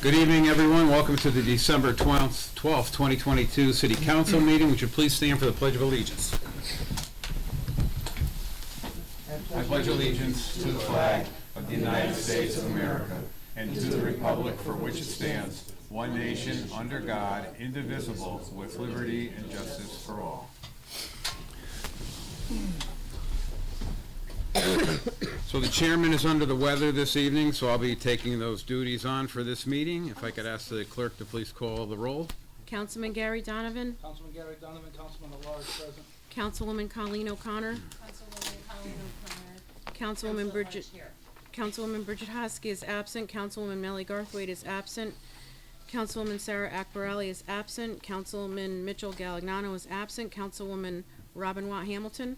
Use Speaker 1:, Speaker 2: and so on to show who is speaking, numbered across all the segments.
Speaker 1: Good evening, everyone. Welcome to the December 12th, 2022 City Council meeting. Would you please stand for the Pledge of Allegiance? I pledge allegiance to the flag of the United States of America and to the republic for which it stands, one nation, under God, indivisible, with liberty and justice for all. So the chairman is under the weather this evening, so I'll be taking those duties on for this meeting. If I could ask the clerk to please call the roll.
Speaker 2: Councilman Gary Donovan.
Speaker 3: Councilman Gary Donovan, Councilman at-large present.
Speaker 2: Councilwoman Colleen O'Connor. Councilwoman Bridget Hosky is absent. Councilwoman Melly Garthwaite is absent. Councilwoman Sarah Akbarali is absent. Councilman Mitchell Galagnano is absent. Councilwoman Robin Watt Hamilton.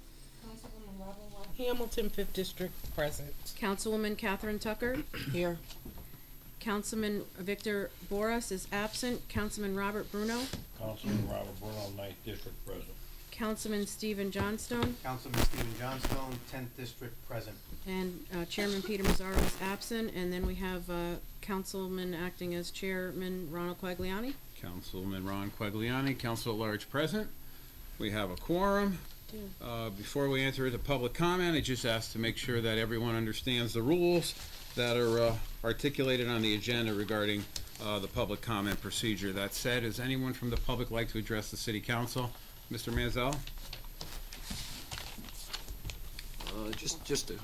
Speaker 4: Hamilton, 5th District, present.
Speaker 2: Councilwoman Catherine Tucker.
Speaker 4: Here.
Speaker 2: Councilman Victor Boras is absent. Councilman Robert Bruno.
Speaker 5: Councilman Robert Bruno, 9th District, present.
Speaker 2: Councilman Stephen Johnstone.
Speaker 6: Councilman Stephen Johnstone, 10th District, present.
Speaker 2: And Chairman Peter Mazzaro is absent. And then we have Councilman acting as Chairman Ronald Quagliani.
Speaker 1: Councilman Ron Quagliani, Council at Large present. We have a quorum. Before we enter into public comment, I just ask to make sure that everyone understands the rules that are articulated on the agenda regarding the public comment procedure. That said, does anyone from the public like to address the City Council? Mr. Manzel?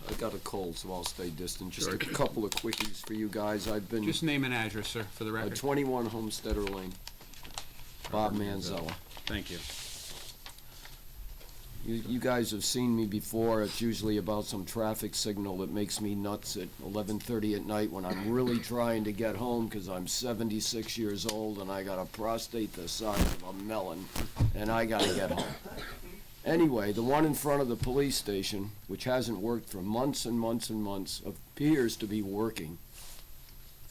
Speaker 7: I got a cold, so I'll stay distant. Just a couple of quickies for you guys. I've been
Speaker 1: Just name and address, sir, for the record.
Speaker 7: 21 Homesteader Lane. Bob Manzella.
Speaker 1: Thank you.
Speaker 7: You guys have seen me before. It's usually about some traffic signal that makes me nuts at 11:30 at night when I'm really trying to get home because I'm 76 years old and I got a prostate the size of a melon and I gotta get home. Anyway, the one in front of the police station, which hasn't worked for months and months and months, appears to be working.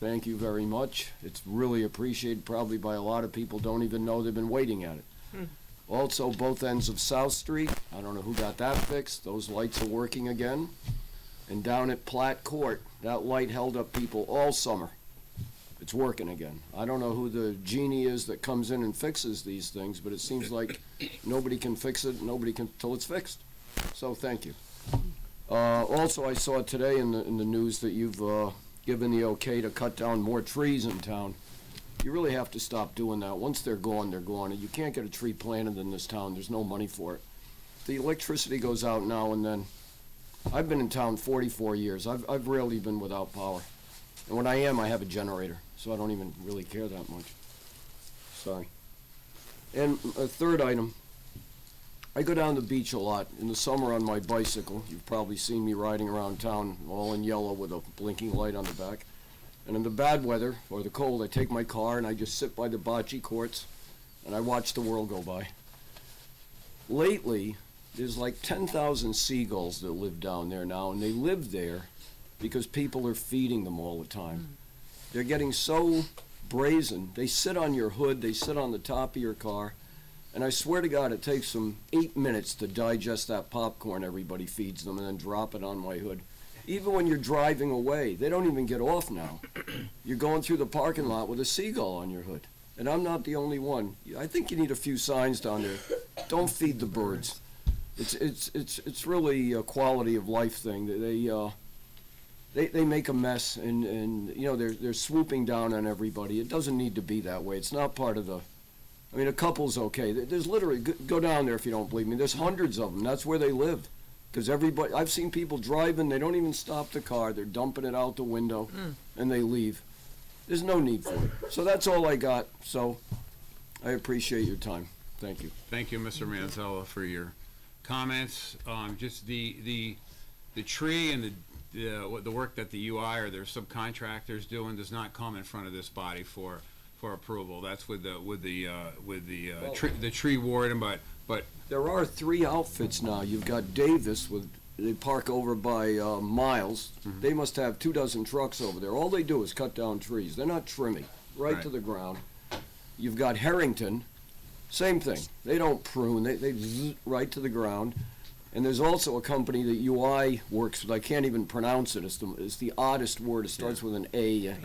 Speaker 7: Thank you very much. It's really appreciated probably by a lot of people don't even know they've been waiting at it. Also, both ends of South Street, I don't know who got that fixed, those lights are working again. And down at Platt Court, that light held up people all summer. It's working again. I don't know who the genie is that comes in and fixes these things, but it seems like nobody can fix it, nobody can till it's fixed. So thank you. Also, I saw today in the news that you've given the okay to cut down more trees in town. You really have to stop doing that. Once they're gone, they're gone. And you can't get a tree planted in this town. There's no money for it. The electricity goes out now and then. I've been in town 44 years. I've rarely been without power. And when I am, I have a generator. So I don't even really care that much. Sorry. And a third item. I go down the beach a lot. In the summer on my bicycle. You've probably seen me riding around town all in yellow with a blinking light on the back. And in the bad weather, or the cold, I take my car and I just sit by the bocce courts and I watch the world go by. Lately, there's like 10,000 seagulls that live down there now, and they live there because people are feeding them all the time. They're getting so brazen. They sit on your hood, they sit on the top of your car, and I swear to God, it takes them 8 minutes to digest that popcorn everybody feeds them and then drop it on my hood. Even when you're driving away, they don't even get off now. You're going through the parking lot with a seagull on your hood. And I'm not the only one. I think you need a few signs down there. Don't feed the birds. It's really a quality of life thing. They make a mess and you know they're swooping down on everybody. It doesn't need to be that way. It's not part of the. I mean, a couple's okay. There's literally go down there if you don't believe me. There's hundreds of them. That's where they live. Because everybody, I've seen people driving, they don't even stop the car, they're dumping it out the window, and they leave. There's no need for it. So that's all I got, so I appreciate your time. Thank you.
Speaker 1: Thank you, Mr. Manzella, for your comments. Just the tree and the work that the UI or their subcontractors doing does not come in front of this body for approval. That's with the tree warden, but
Speaker 7: There are 3 outfits now. You've got Davis they park over by Miles. They must have 24 trucks over there. All they do is cut down trees. They're not trimming, right to the ground. You've got Harrington, same thing. They don't prune, they zzz right to the ground. And there's also a company that UI works with, I can't even pronounce it, it's the oddest word, it starts with an A.
Speaker 1: Right.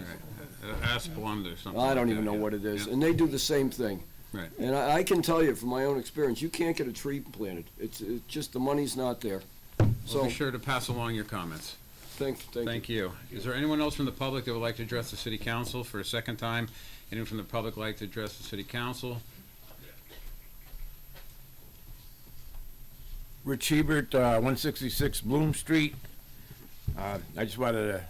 Speaker 1: Asplund or something.
Speaker 7: I don't
Speaker 1: like
Speaker 7: even
Speaker 1: that,
Speaker 7: know
Speaker 1: yeah.
Speaker 7: what it is,
Speaker 1: Yeah.
Speaker 7: and they do the same thing.
Speaker 1: Right.
Speaker 7: And I can tell you from my own experience, you can't get a tree planted. It's just, the money's not there.
Speaker 1: Well,
Speaker 7: So,
Speaker 1: be sure to pass along your comments.
Speaker 7: thank you.
Speaker 1: Thank you. Is there anyone else from the public that would like to address the city council for a second time? Anyone from the public like to address the city council?
Speaker 5: Rich Hebert, 166 Bloom Street. I just wanted to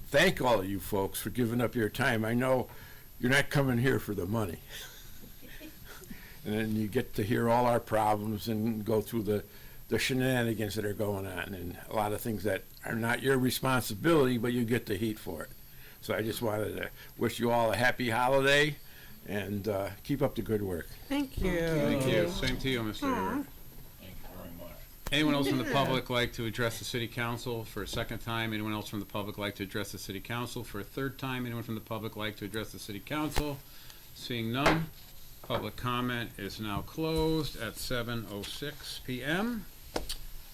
Speaker 5: thank all of you folks for giving up your time. I know you're not coming here for the money. And then you get to hear all our problems and go through the shenanigans that are going on and a lot of things that are not your responsibility, but you get the heat for it. So I just wanted to wish you all a happy holiday and keep up the good work.
Speaker 2: Thank you.
Speaker 1: Thank you. Same to you, Mr. Hebert.
Speaker 5: Thank you very much.
Speaker 1: Anyone else from the public like to address the city council for a second time? Anyone else from the public like to address the city council for a third time? Anyone from the public like to address the city council? Seeing none, public comment is now closed at 7:06 p.m.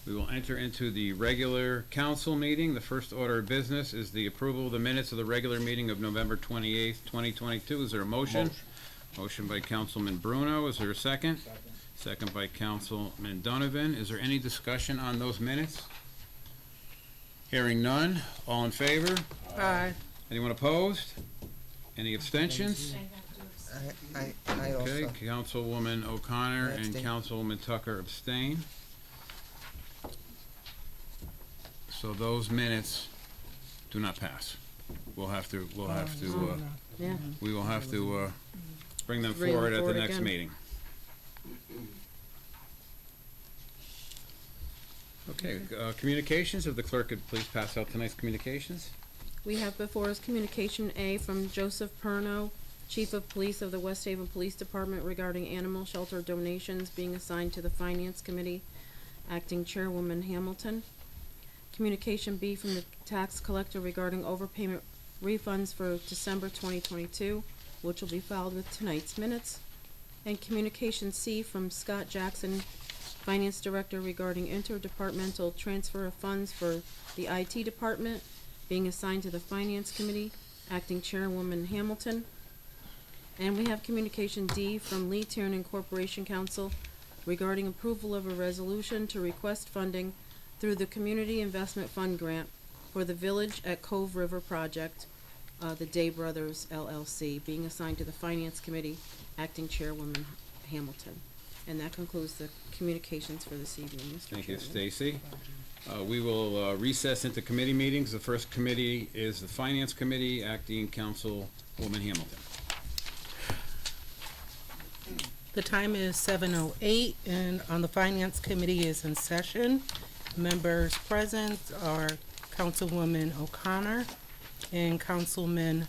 Speaker 1: We will enter into the regular council meeting. The first order of business is the approval of the minutes of the regular meeting of November 28th, 2022. Is there a motion? Motion by Councilman Bruno. Is there a second? Second by Councilman Donovan. Is there any discussion on those minutes? Hearing none. All in favor?
Speaker 2: Aye.
Speaker 1: Anyone opposed? Any abstentions?
Speaker 4: I
Speaker 1: Okay,
Speaker 4: also,
Speaker 1: Councilwoman O'Connor
Speaker 4: I
Speaker 1: and
Speaker 4: abstain.
Speaker 1: Councilwoman Tucker abstain. So those minutes do not pass. We'll have to,
Speaker 2: Yeah.
Speaker 1: we will have to, bring them
Speaker 2: Bring them
Speaker 1: forward at the
Speaker 2: forward
Speaker 1: next
Speaker 2: again.
Speaker 1: meeting. Okay, communications, if the clerk could please pass out tonight's communications.
Speaker 2: We have before us communication A from Joseph Perno, Chief of Police of the West Haven Police Department regarding animal shelter donations being assigned to the Finance Committee, Acting Chairwoman Hamilton. Communication B from the tax collector regarding overpayment refunds for December 2022, which will be filed with tonight's minutes. And communication C from Scott Jackson, Finance Director, regarding interdepartmental transfer of funds for the IT department being assigned to the Finance Committee, Acting Chairwoman Hamilton. And we have communication D from Lee Tiernan Corporation Council regarding approval of a resolution to request funding through the Community Investment Fund grant for the Village at Cove River project, the Day Brothers LLC, being assigned to the Finance Committee, Acting Chairwoman Hamilton. And that concludes the communications for this evening, Mr.
Speaker 1: Thank you,
Speaker 2: Chairman.
Speaker 1: Stacy. We will recess into committee meetings. The first committee is the Finance Committee, Acting Councilwoman Hamilton.
Speaker 8: The time is 7:08, and on the Finance Committee is in session. Members present are Councilwoman O'Connor and Councilman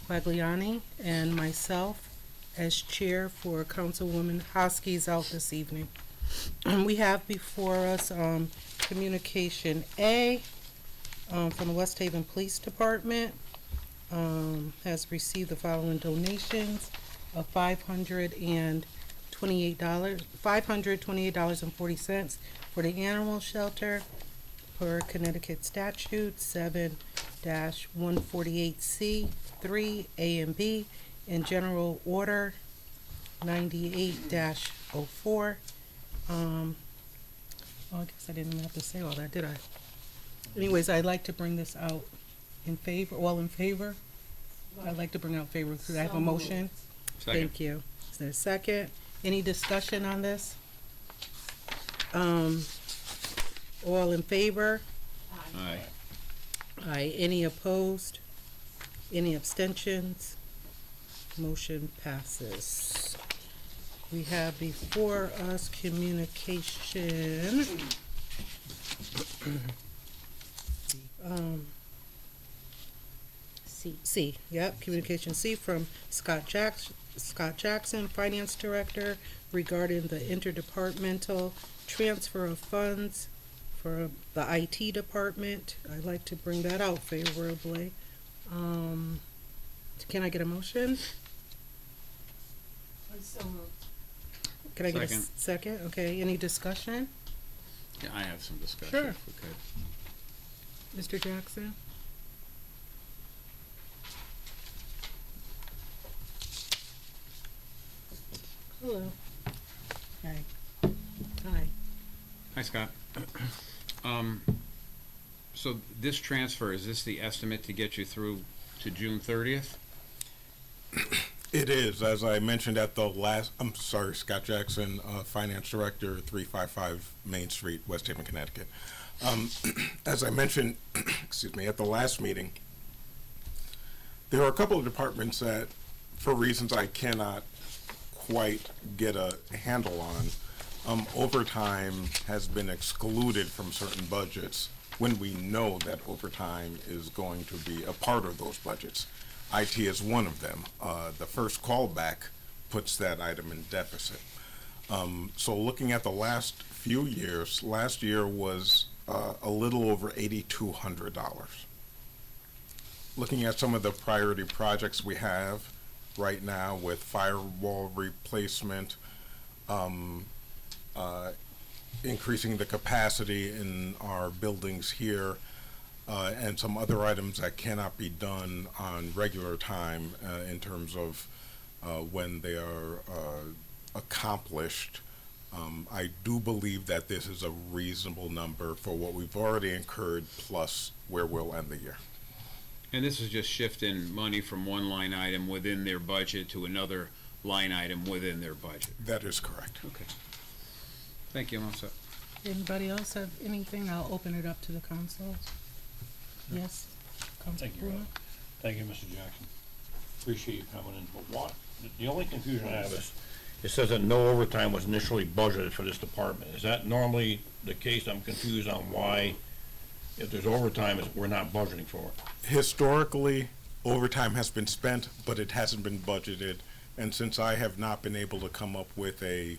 Speaker 8: Quagliani, and myself as chair for Councilwoman Hosky's out this evening. We have before us communication A from the West Haven Police Department. Has received the following donations of $528.40 for the animal shelter per Connecticut statute 7-148C 3 A and B in general order 98-04. Oh, I guess I didn't even have to say all that, did I? Anyways, I'd like to bring this out in favor, all in favor? I'd like to bring out favor. Could I have a motion?
Speaker 1: Second.
Speaker 8: Thank you. Is there a second? Any discussion on this? All in favor?
Speaker 1: Aye.
Speaker 8: Aye. Any opposed? Any abstentions? Motion passes. We have before us communication. C, yep, communication C from Scott Jackson, Finance Director, regarding the interdepartmental transfer of funds for the IT department. I'd like to bring that out favorably. Can I get a motion? Can I get a
Speaker 1: Second.
Speaker 8: second? Okay, any discussion?
Speaker 1: Yeah, I have some discussion.
Speaker 8: Sure.
Speaker 1: if we could.
Speaker 8: Mr. Jackson? Hello. Hi. Hi.
Speaker 1: Hi, Scott. So this transfer, is this the estimate to get you through to June 30th?
Speaker 4: It is, as I mentioned at the last, I'm sorry, Scott Jackson, Finance Director, 355 Main Street, West Haven, Connecticut. As I mentioned, excuse me, at the last meeting, there are a couple of departments that, for reasons I cannot quite get a handle on, overtime has been excluded from certain budgets when we know that overtime is going to be a part of those budgets. IT is one of them. The first callback puts that item in deficit. So looking at the last few years, last year was a little over $8,200. Looking at some of the priority projects we have right now with firewall replacement, increasing the capacity in our buildings here, and some other items that cannot be done on regular time in terms of when they are accomplished. I do believe that this is a reasonable number for what we've already incurred plus where we'll end the year.
Speaker 1: And this is just shifting money from one line item within their budget to another line item within their budget.
Speaker 4: That is correct.
Speaker 1: Okay. Thank you, I'm all set.
Speaker 8: Anybody else have anything? I'll open it up to the council. Yes? Council
Speaker 9: Thank you,
Speaker 8: Bruno?
Speaker 9: Rob. Thank you, Mr. Jackson. Appreciate you coming in, but what, the only confusion I have is, it says that no overtime was initially budgeted for this department. Is that normally the case? I'm confused on why, if there's overtime, we're not budgeting for it.
Speaker 4: Historically, overtime has been spent, but it hasn't been budgeted. And since I have not been able to come up with a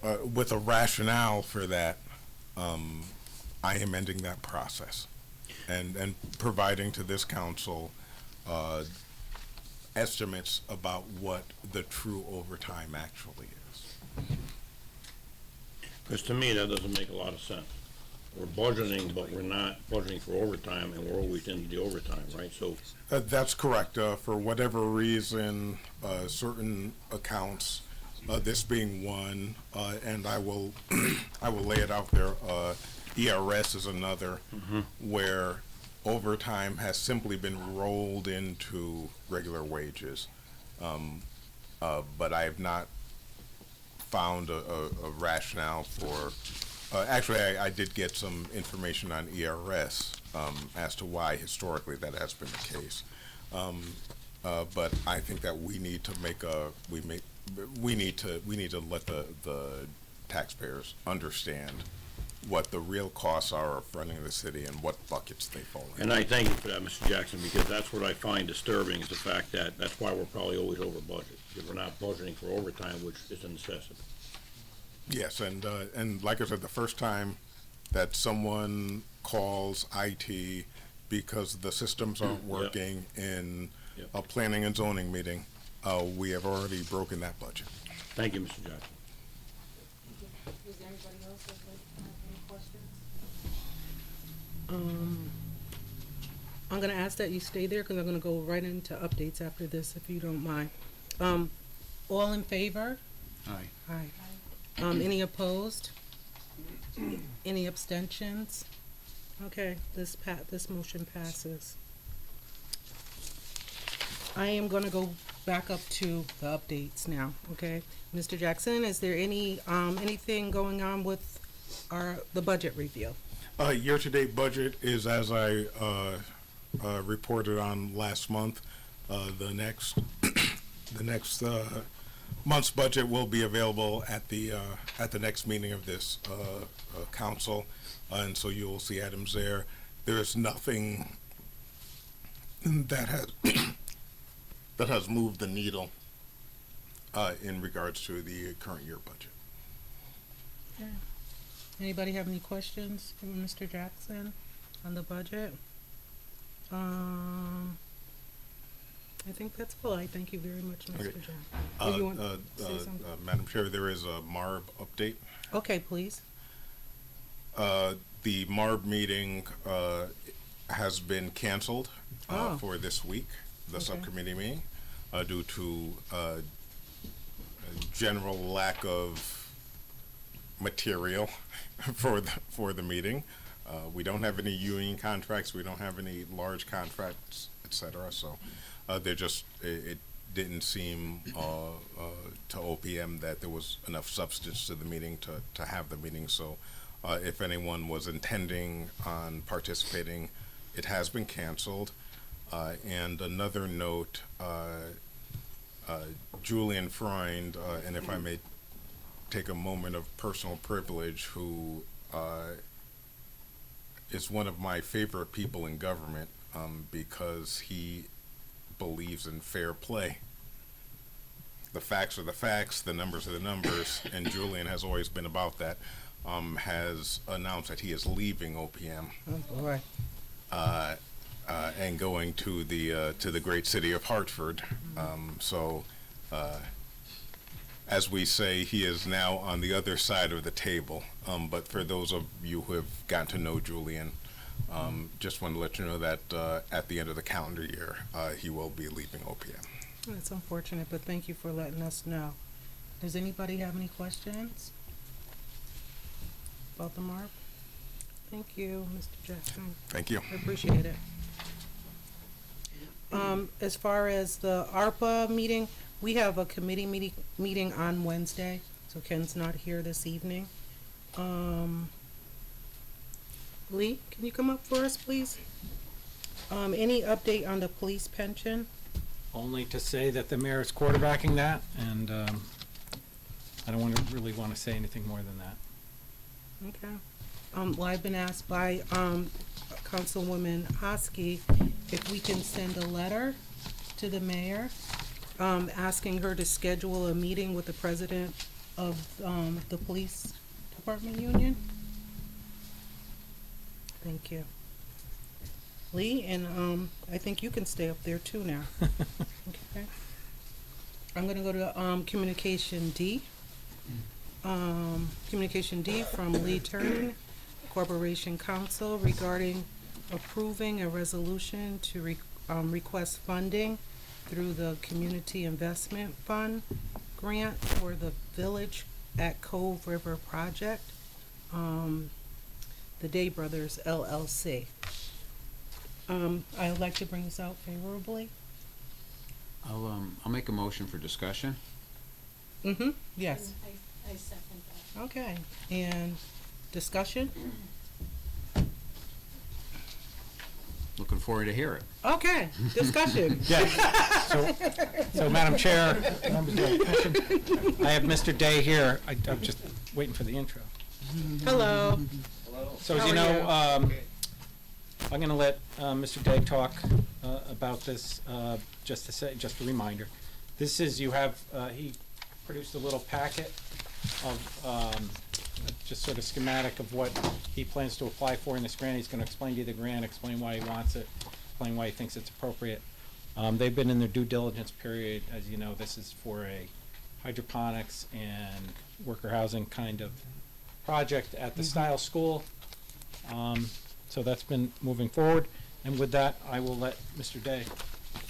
Speaker 4: rationale for that, I am ending that process and providing to this council estimates about what the true overtime actually is.
Speaker 9: Because to me, that doesn't make a lot of sense. We're budgeting, but we're not budgeting for overtime, and we're always into the overtime, right? So,
Speaker 4: That's correct. For whatever reason, certain accounts, this being one, and I will I will lay it out there. ERS is another, where overtime has simply been rolled into regular wages, but I have not found a rationale for. Actually, I did get some information on ERS as to why historically that has been the case. But I think that we need to we need to let the taxpayers understand what the real costs are of running the city and what buckets they fall in.
Speaker 9: and I thank you for that, Mr. Jackson, because that's what I find disturbing, is the fact that that's why we're probably always over budget, because we're not budgeting for overtime, which is a necessity.
Speaker 4: Yes, and like I said, the first time that someone calls IT because the systems aren't working in
Speaker 9: Yep.
Speaker 4: a planning and zoning meeting, we have already broken that budget.
Speaker 9: Thank you, Mr. Jackson.
Speaker 2: Does anybody else have any questions?
Speaker 8: I'm gonna ask that you stay there, because I'm gonna go right into updates after this, if you don't mind. All in favor?
Speaker 1: Aye.
Speaker 8: Aye. Any opposed? Any abstentions? Okay, this motion passes. I am gonna go back up to the updates now, okay? Mr. Jackson, is there anything going on with the budget review?
Speaker 4: Year-to-date budget is as I reported on last month. The next month's budget will be available at the next meeting of this council, and so you will see items there. There is nothing that has moved the needle in regards to the current year budget.
Speaker 8: Okay. Anybody have any questions for Mr. Jackson on the budget? I think that's all. I thank you very much, Mr.
Speaker 4: Okay.
Speaker 8: Jack. Oh, you want to say something?
Speaker 4: Madam Chair, there is a MARB update.
Speaker 8: Okay, please.
Speaker 4: The MARB meeting has been canceled
Speaker 8: Oh.
Speaker 4: for this week, the
Speaker 8: Okay.
Speaker 4: subcommittee meeting, due to a general lack of material for the meeting. We don't have any union contracts, we don't have any large contracts, et cetera, so it didn't seem to OPM that there was enough substance to the meeting to have the meeting, so if anyone was intending on participating, it has been canceled. And another note, Julian Freund, and if I may take a moment of personal privilege, who is one of my favorite people in government, because he believes in fair play. The facts are the facts, the numbers are the numbers, and Julian has always been about that. Has announced that he is leaving OPM
Speaker 8: Oh, boy.
Speaker 4: and going to the great city of Hartford. So, as we say, he is now on the other side of the table. But for those of you who have gotten to know Julian, just want to let you know that at the end of the calendar year, he will be leaving OPM.
Speaker 8: That's unfortunate, but thank you for letting us know. Does anybody have any questions about the MARP? Thank you, Mr. Jackson.
Speaker 4: Thank you.
Speaker 8: I appreciate it. As far as the ARPA meeting, we have a committee meeting on Wednesday, so Ken's not here this evening. Lee, can you come up for us, please? Any update on the police pension?
Speaker 10: Only to say that the mayor is quarterbacking that, and I don't really want to say anything more than that.
Speaker 8: Okay. Well, I've been asked by Councilwoman Hosky if we can send a letter to the mayor, asking her to schedule a meeting with the president of the police department union. Thank you. Lee, and I think you can stay up there too now. Okay. I'm gonna go to communication D. Communication D from Lee Turner, Corporation Counsel, regarding approving a resolution to request funding through the Community Investment Fund grant for the Village at Cove River project, the Day Brothers LLC. I would like to bring this out favorably.
Speaker 1: I'll make a motion for discussion.
Speaker 8: Mm-hmm, yes.
Speaker 11: I second that.
Speaker 8: Okay, and discussion?
Speaker 1: Looking forward to hear it.
Speaker 8: Okay, discussion.
Speaker 10: So, Madam Chair, members of the commission, I have Mr. Day here. I'm just waiting for the intro.
Speaker 8: Hello.
Speaker 10: So, as
Speaker 8: How
Speaker 10: you
Speaker 8: are
Speaker 10: know, I'm going to let Mr. Day talk about this, just a reminder. This is, he produced a little packet of just sort of schematic of what he plans to apply for in this grant. He's going to explain to you the grant, explain why he wants it, explain why he thinks it's appropriate. They've been in their due diligence period. As you know, this is for a hydroponics and worker housing kind of project at the Style School. So that's been moving forward. And with that, I will let Mr. Day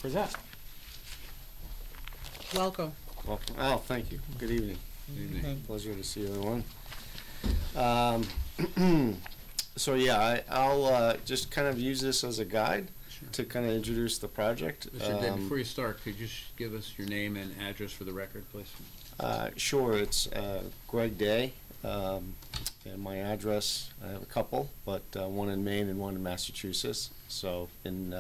Speaker 10: present.
Speaker 8: Welcome.
Speaker 12: Welcome. Oh, thank you. Good evening.
Speaker 1: Good evening.
Speaker 12: Pleasure to see everyone. So yeah, I'll just kind of use this as a guide to kind of introduce the project.
Speaker 1: Mr. Day, before you start, could you just give us your name and address for the record, please?
Speaker 12: Sure, it's Greg Day, and my address, I have a couple, but one in Maine and one in Massachusetts. So in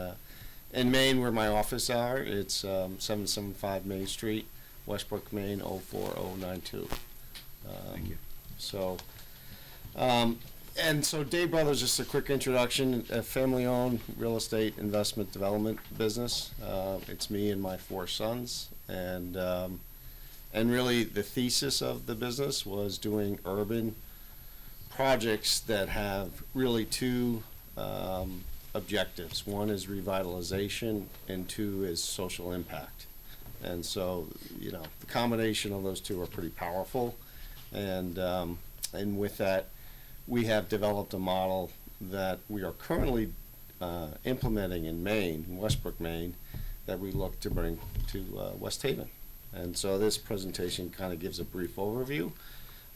Speaker 12: Maine, where my office are, it's 775 Main Street, Westbrook, Maine, 04092.
Speaker 1: Thank you.
Speaker 12: So, and so Day Brothers, just a quick introduction, a family-owned real estate investment development business. It's me and my 4 sons, and really the thesis of the business was doing urban projects that have really 2 objectives. One is revitalization, and two is social impact. And so, you know, the combination of those two are pretty powerful. And with that, we have developed a model that we are currently implementing in Maine, Westbrook, Maine, that we look to bring to West Haven. And so this presentation kind of gives a brief overview.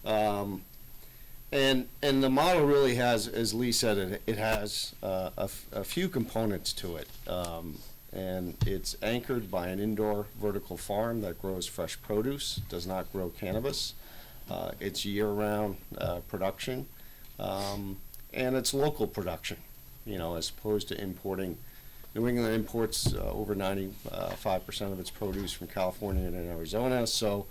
Speaker 12: And the model really has, as Lee said, it has a few components to it. And it's anchored by an indoor vertical farm that grows fresh produce, does not grow cannabis. It's year-round production, and it's local production, you know, as opposed to importing. New England imports over 95% of its produce from California and Arizona, so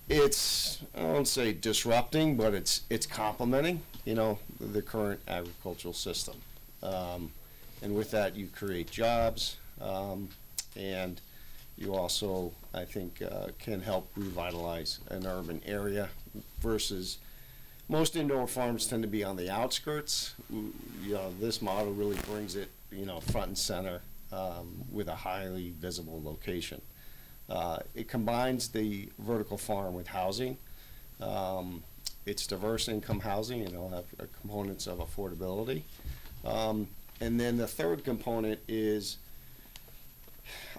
Speaker 12: it's, I won't say disrupting, but it's complementing, you know, the current agricultural system. And with that, you create jobs, and you also, I think, can help revitalize an urban area versus most indoor farms tend to be on the outskirts. You know, this model really brings it, you know, front and center with a highly visible location. It combines the vertical farm with housing. It's diverse income housing, and it'll have components of affordability. And then the third component is,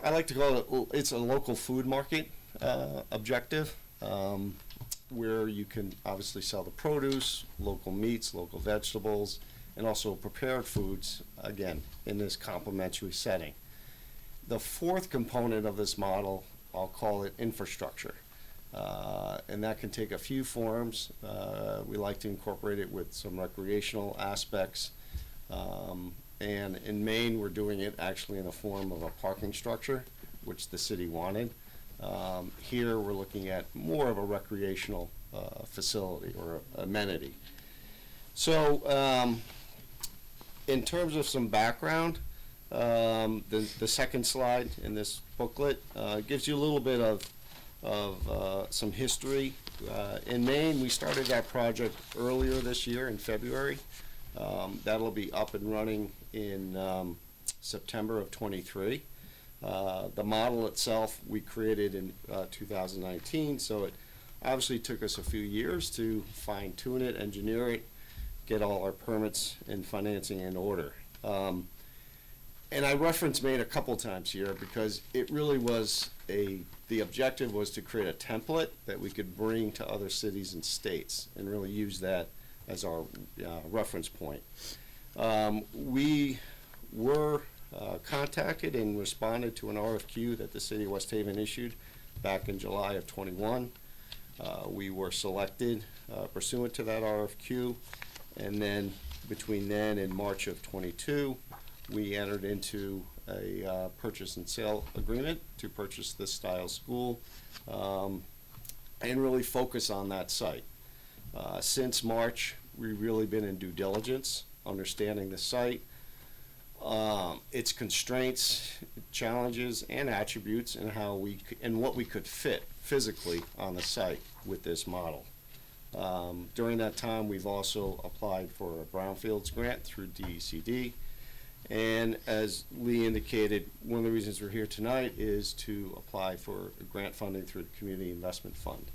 Speaker 12: I like to call it, it's a local food market objective, where you can obviously sell the produce, local meats, local vegetables, and also prepared foods, again, in this complementary setting. The fourth component of this model, I'll call it infrastructure. And that can take a few forms. We like to incorporate it with some recreational aspects. And in Maine, we're doing it actually in the form of a parking structure, which the city wanted. Here, we're looking at more of a recreational facility or amenity. So, in terms of some background, the second slide in this booklet gives you a little bit of some history. In Maine, we started that project earlier this year in February. That'll be up and running in September of '23. The model itself we created in 2019, so it obviously took us a few years to fine tune it, engineer it, get all our permits and financing in order. And I reference Maine a couple times here because it really was the objective was to create a template that we could bring to other cities and states and really use that as our reference point. We were contacted and responded to an RFQ that the city of West Haven issued back in July of '21. We were selected pursuant to that RFQ, and then between then and March of '22, we entered into a purchase and sale agreement to purchase this style school and really focus on that site. Since March, we've really been in due diligence, understanding the site, its constraints, challenges, and attributes, and how and what we could fit physically on the site with this model. During that time, we've also applied for a brownfields grant through DECD. And as Lee indicated, one of the reasons we're here tonight is to apply for grant funding through the Community Investment Fund.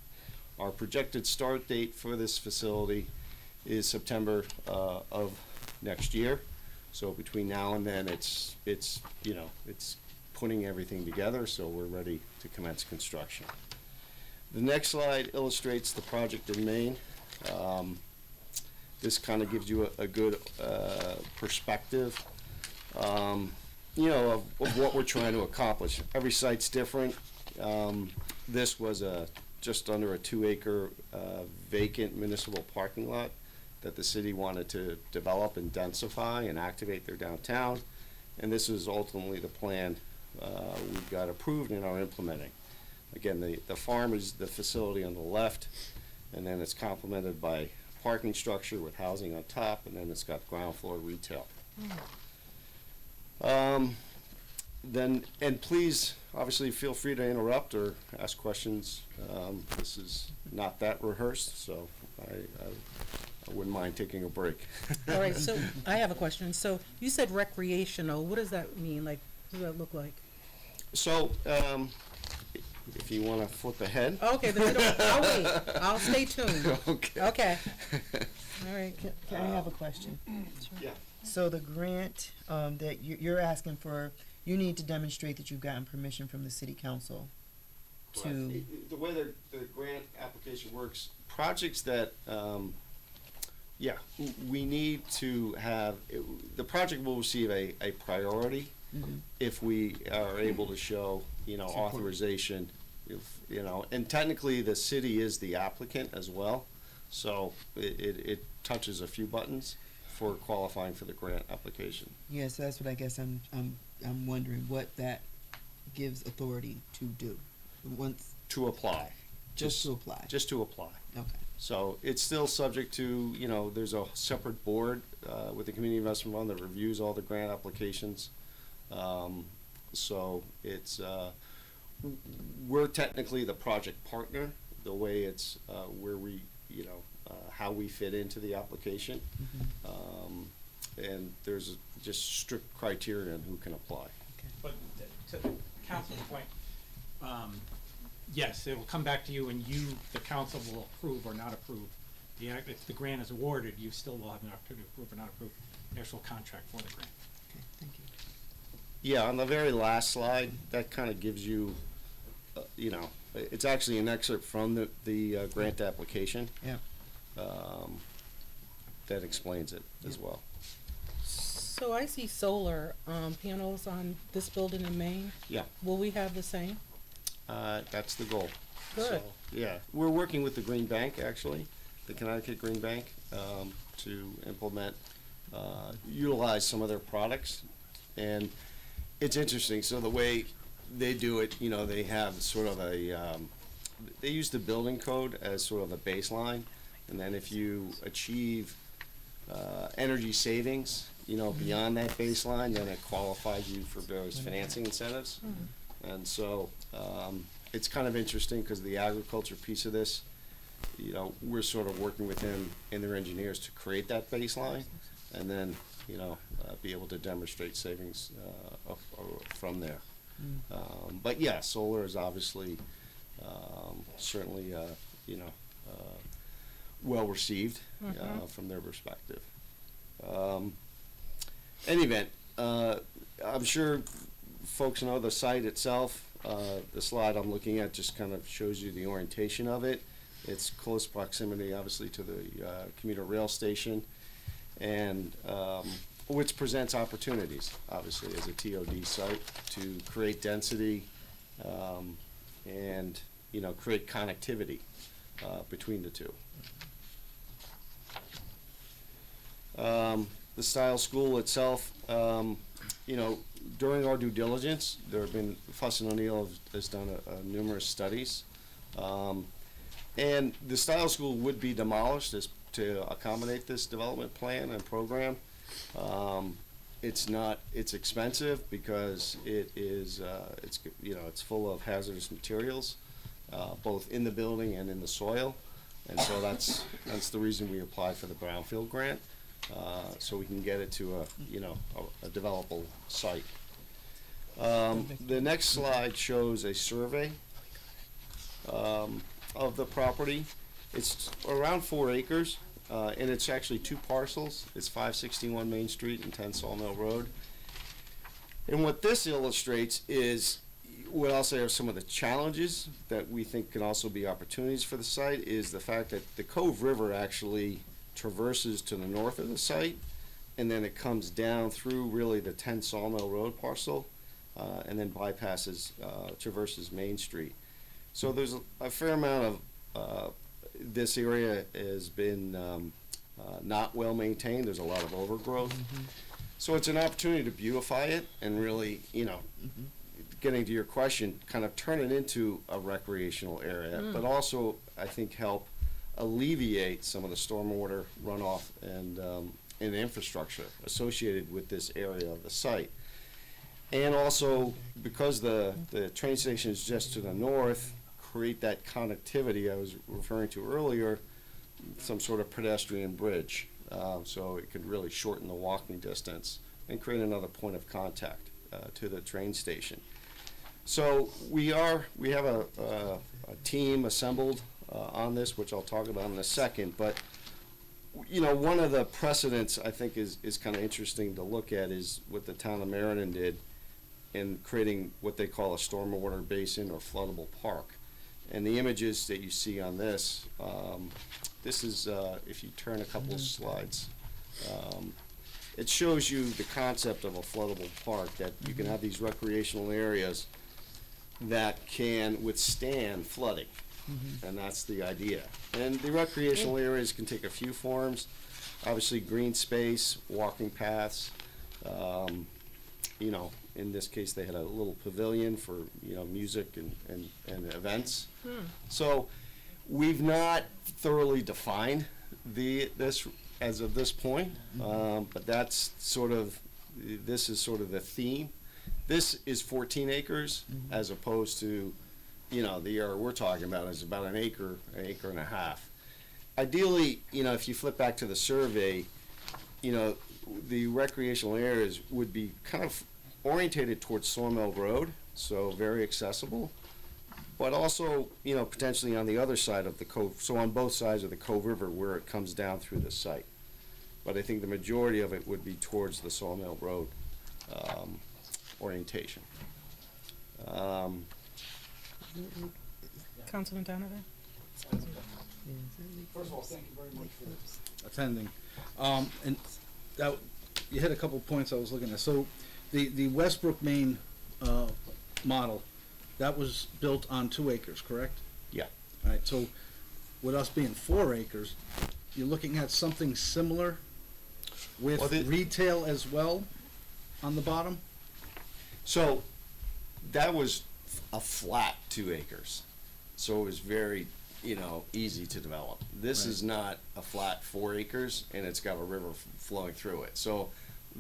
Speaker 12: Our projected start date for this facility is September of next year. So between now and then, it's putting everything together, so we're ready to commence construction. The next slide illustrates the project in Maine. This kind of gives you a good perspective, of what we're trying to accomplish. Every site's different. This was just under a 2-acre vacant municipal parking lot that the city wanted to develop and densify and activate their downtown. And this is ultimately the plan we got approved and are implementing. Again, the farm is the facility on the left, and then it's complemented by parking structure with housing on top, and then it's got ground floor retail. And please, obviously, feel free to interrupt or ask questions. This is not that rehearsed, so I wouldn't mind taking a break.
Speaker 8: All right, so I have a question. So you said recreational. What does that mean? Like, what does that look like?
Speaker 12: So, if you want to flip ahead.
Speaker 8: Okay, then I'll wait. I'll stay tuned.
Speaker 12: Okay.
Speaker 8: Okay. All right.
Speaker 13: Can I have a question?
Speaker 12: Yeah.
Speaker 13: So the grant that you're asking for, you need to demonstrate that you've gotten permission from the city council to.
Speaker 12: The way the grant application works, projects that, we need to have, the project will receive a priority if we are able to show, authorization, and technically the city is the applicant as well. So it touches a few buttons for qualifying for the grant application.
Speaker 13: Yes, that's what I guess I'm wondering what that gives authority to do. Once
Speaker 12: To apply.
Speaker 13: just to apply.
Speaker 12: Just to apply.
Speaker 13: Okay.
Speaker 12: So it's still subject to, there's a separate board with the Community Investment Fund that reviews all the grant applications. So it's, we're technically the project partner, the way it's, where we, how we fit into the application. And there's just strict criteria on who can apply.
Speaker 10: But to the council's point, yes, it will come back to you and you, the council, will approve or not approve. If the grant is awarded, you still will have an opportunity to approve or not approve the actual contract for the grant.
Speaker 13: Okay, thank you.
Speaker 12: Yeah, on the very last slide, that kind of gives you, it's actually an excerpt from the grant application.
Speaker 13: Yeah.
Speaker 12: That explains it as well.
Speaker 8: So I see solar panels on this building in Maine.
Speaker 12: Yeah,
Speaker 8: Will we have the same?
Speaker 12: that's the goal.
Speaker 8: Good.
Speaker 12: So, yeah, we're working with the Green Bank, actually, the Connecticut Green Bank, to implement, utilize some of their products. And it's interesting, so the way they do it, they have sort of a, they use the building code as sort of a baseline. And then if you achieve energy savings, beyond that baseline, then it qualifies you for various financing incentives. And so it's kind of interesting because the agriculture piece of this, we're sort of working with them and their engineers to create that baseline and then, be able to demonstrate savings from there. But yeah, solar is obviously certainly, well received from their perspective. Any event, I'm sure folks know the site itself. The slide I'm looking at just kind of shows you the orientation of it. It's close proximity, obviously, to the commuter rail station, and which presents opportunities, obviously, as a TOD site to create density and create connectivity between the two. The style school itself, during our due diligence, there have been, Fuss and O'Neill has done numerous studies. And the style school would be demolished to accommodate this development plan and program. It's expensive because it's full of hazardous materials, both in the building and in the soil. And so that's the reason we applied for the brownfield grant. So we can get it to a developable site. The next slide shows a survey of the property. It's around 4 acres, and it's actually 2 parcels. It's 561 Main Street and 10 Sawmill Road. And what this illustrates is what I'll say are some of the challenges that we think can also be opportunities for the site is the fact that the Cove River actually traverses to the north of the site, and then it comes down through really the 10 Sawmill Road parcel, and then bypasses, traverses Main Street. So there's a fair amount of, this area has been not well maintained. There's a lot of overgrowth. So it's an opportunity to beautify it and really, getting to your question, kind of turn it into a recreational area, but also, I think, help alleviate some of the stormwater runoff and infrastructure associated with this area of the site. And also, because the train station is just to the north, create that connectivity I was referring to earlier some sort of pedestrian bridge, so it could really shorten the walking distance and create another point of contact to the train station. So we have a team assembled on this, which I'll talk about in a second, but you know, one of the precedents I think is kind of interesting to look at is what the town of Meriden did in creating what they call a stormwater basin or floodable park. And the images that you see on this, this is, if you turn a couple of slides, it shows you the concept of a floodable park, that you can have these recreational areas that can withstand flooding. And that's the idea. And the recreational areas can take a few forms. Obviously, green space, walking paths. You know, in this case, they had a little pavilion for, you know, music and events. So we've not thoroughly defined this as of this point, but that's sort of, this is sort of the theme. This is 14 acres as opposed to, you know, the area we're talking about is about an acre and a half. Ideally, you know, if you flip back to the survey, you know, the recreational areas would be kind of orientated towards Sawmill Road, so very accessible, but also, you know, potentially on the other side of the Cove, so on both sides of the Cove River where it comes down through the site. But I think the majority of it would be towards the Sawmill Road orientation.
Speaker 8: Councilman Donovan?
Speaker 3: First of all, thank you very much for attending. And that, you hit a couple points I was looking at. So the Westbrook, Maine model, that was built on 2 acres, correct?
Speaker 12: Yeah.
Speaker 3: All right, so with us being 4 acres, you're looking at something similar with
Speaker 12: Well,
Speaker 3: retail as well on the bottom?
Speaker 12: So that was a flat 2 acres, so it was very, you know, easy to develop. This is not a flat 4 acres, and it's got a river flowing through it. So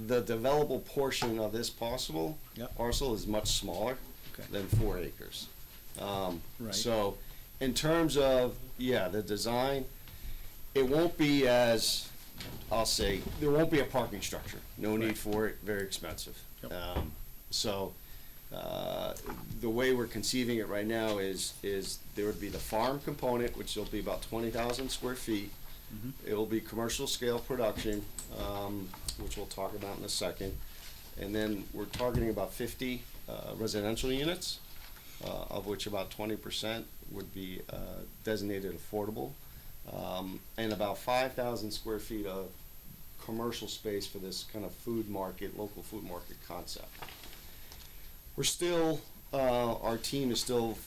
Speaker 12: the developable portion of this parcel is much smaller than 4 acres. So in terms of, the design, it won't be as, I'll say, there won't be a parking structure. No need for it, very expensive. So the way we're conceiving it right now is there would be the farm component, which will be about 20,000 square feet. It will be commercial scale production, which we'll talk about in a second. And then we're targeting about 50 residential units, of which about 20% would be designated affordable, and about 5,000 square feet of commercial space for this kind of food market, local food market concept. We're still, our team is still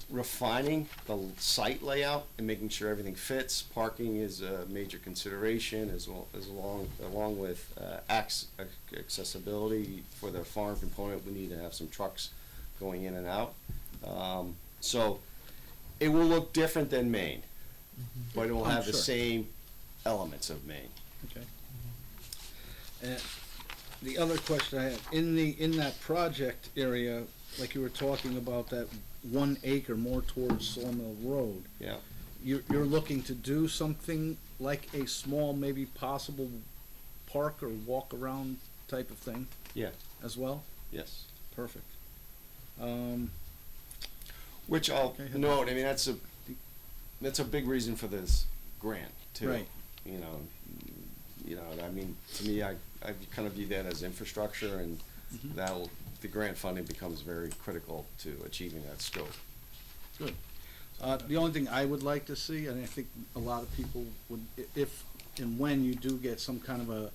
Speaker 12: refining the site layout and making sure everything fits. Parking is a major consideration, as well as along with accessibility. For the farm component, we need to have some trucks going in and out. So it will look different than Maine, but it will have the same elements of Maine.
Speaker 3: Okay. And the other question I had, in that project area, like you were talking about that 1 acre more towards Sawmill Road.
Speaker 12: Yeah.
Speaker 3: You're looking to do something like a small, maybe possible park or walk around type of thing?
Speaker 12: Yeah.
Speaker 3: As well?
Speaker 12: Yes.
Speaker 3: Perfect.
Speaker 12: Which I'll note, I mean, that's a big reason for this grant too.
Speaker 3: Right.
Speaker 12: You know, I mean, to me, I kind of view that as infrastructure, and the grant funding becomes very critical to achieving that scope.
Speaker 3: Good. The only thing I would like to see, and I think a lot of people would, if and when you do get some kind of a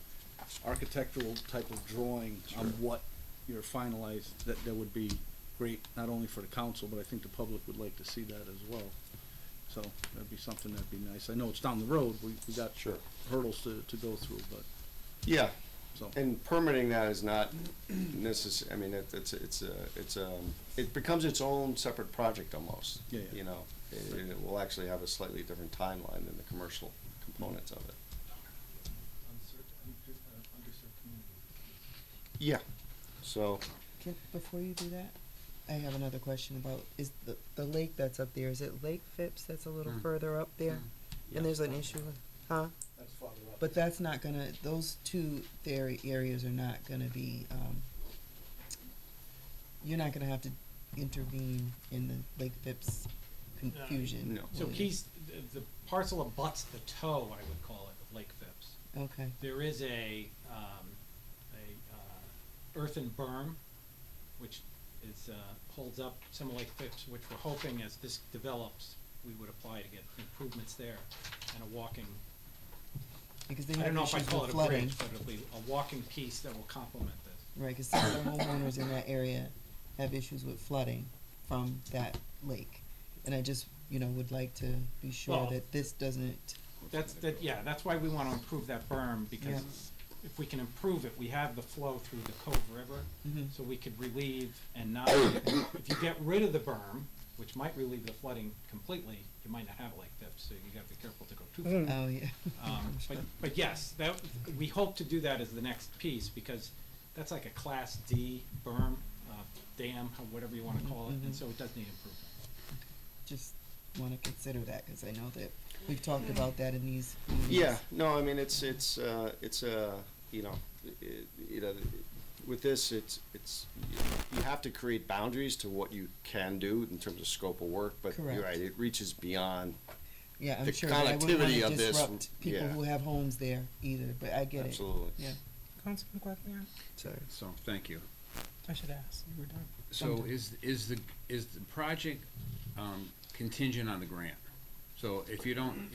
Speaker 3: architectural type of drawing on what you're finalized, that would be great, not only for the council, but I think the public would like to see that as well. So that'd be something that'd be nice. I know it's down the road, we got hurdles to go through, but.
Speaker 12: Yeah.
Speaker 3: So.
Speaker 12: And permitting that is not necessary. I mean, it becomes its own separate project almost.
Speaker 3: Yeah.
Speaker 12: You know, it will actually have a slightly different timeline than the commercial components of it. Yeah. So.
Speaker 13: Before you do that, I have another question about, is the lake that's up there, is it Lake Phipps that's a little further up there? and there's an issue, huh?
Speaker 3: That's farther up.
Speaker 13: But that's not gonna, those two areas are not gonna be, you're not gonna have to intervene in the Lake Phipps confusion.
Speaker 12: No.
Speaker 10: So
Speaker 13: will you?
Speaker 10: Keys, the parcel abuts the toe, I would call it, of Lake Phipps.
Speaker 13: Okay,
Speaker 10: There is a earthen berm, which is, holds up some of Lake Phipps, which we're hoping as this develops, we would apply to get improvements there and a walking,
Speaker 13: because they
Speaker 10: I
Speaker 13: have
Speaker 10: don't know if I
Speaker 13: issues
Speaker 10: call
Speaker 13: with
Speaker 10: it a
Speaker 13: flooding.
Speaker 10: bridge, but it'll be a walking piece that will complement this.
Speaker 13: Right, cause some of the homeowners in that area have issues with flooding from that lake. And I just, would like to be sure
Speaker 10: Well-
Speaker 13: that this doesn't,
Speaker 10: That's why we wanna improve that berm, because
Speaker 13: Yeah.
Speaker 10: if we can improve it, we have the flow through the Cove River,
Speaker 13: Mhm.
Speaker 10: so we could relieve and not, if you get rid of the berm, which might relieve the flooding completely, you might not have Lake Phipps, so you gotta be careful to go too far.
Speaker 13: oh, yeah.
Speaker 10: But yes, we hope to do that as the next piece, because that's like a Class D berm, dam, or whatever you wanna call it, and so it does need improvement.
Speaker 13: Just wanna consider that, cause I know that we've talked about that in these meetings.
Speaker 12: Yeah, no, I mean, it's with this, you have to create boundaries to what you can do in terms of scope of work, but you're
Speaker 13: Correct.
Speaker 12: right, it reaches beyond.
Speaker 13: Yeah, I'm
Speaker 12: the
Speaker 13: sure that I wouldn't
Speaker 12: connectivity
Speaker 13: wanna
Speaker 12: of this,
Speaker 13: disrupt people
Speaker 12: yeah.
Speaker 13: who have homes there either, but I get it.
Speaker 12: Absolutely.
Speaker 13: Yeah,
Speaker 8: Councilman Guagliano,
Speaker 13: sorry.
Speaker 1: So, thank you.
Speaker 8: I should ask, you were done.
Speaker 1: So is the project, contingent on the grant? So if you don't,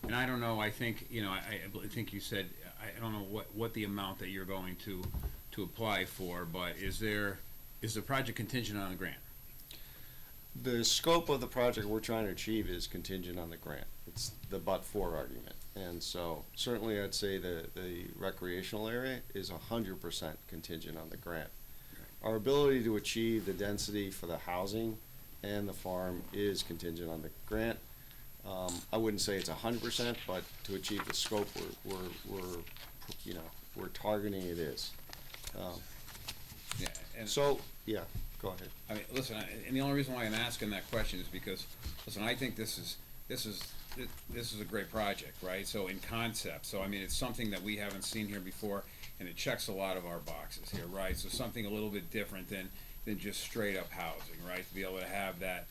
Speaker 1: and I don't know, I think, I think you said, I don't know what the amount that you're going to apply for, but is the project contingent on the grant?
Speaker 12: The scope of the project we're trying to achieve is contingent on the grant. It's the but-for argument. And so certainly I'd say the recreational area is 100% contingent on the grant. Our ability to achieve the density for the housing and the farm is contingent on the grant. I wouldn't say it's 100%, but to achieve the scope we're targeting, it is.
Speaker 1: Yeah, and
Speaker 12: So, yeah, go ahead.
Speaker 1: I mean, listen, and the only reason why I'm asking that question is because, listen, I think this is a great project, right? So in concept, so I mean, it's something that we haven't seen here before, and it checks a lot of our boxes here, right? So something a little bit different than just straight up housing, right? To be able to have that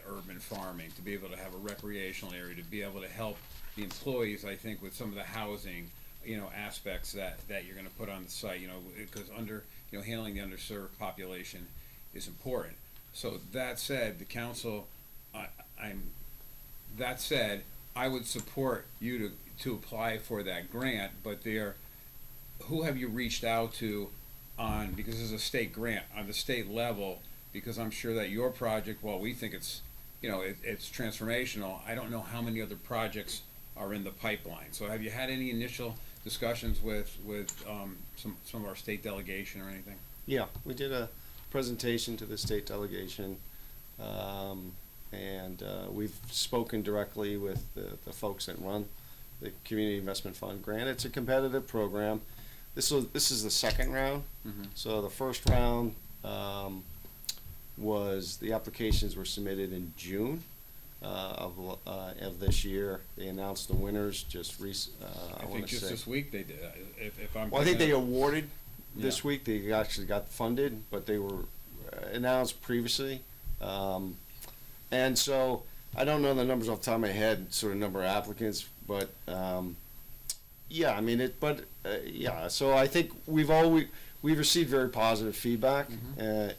Speaker 1: urban farming, to be able to have a recreational area, to be able to help the employees, I think, with some of the housing, aspects that you're gonna put on the site, because handling the underserved population is important. So that said, the council, that said, I would support you to apply for that grant, but who have you reached out to on, because this is a state grant, on the state level, because I'm sure that your project, while we think it's, it's transformational, I don't know how many other projects are in the pipeline. So have you had any initial discussions with some of our state delegation or anything?
Speaker 12: Yeah, we did a presentation to the state delegation, and we've spoken directly with the folks that run the Community Investment Fund grant. It's a competitive program. This is the second round.
Speaker 1: Mhm.
Speaker 12: So the first round was, the applications were submitted in June of this year. They announced the winners just
Speaker 1: I think just this week they did, if I'm.
Speaker 12: Well, I think they
Speaker 1: thinking of-
Speaker 12: awarded this
Speaker 1: Yeah.
Speaker 12: week. They actually got funded, but they were announced previously. And so I don't know the numbers off the top of my head, sort of number of applicants, but yeah, I mean yeah. So I think we've received very positive feedback, and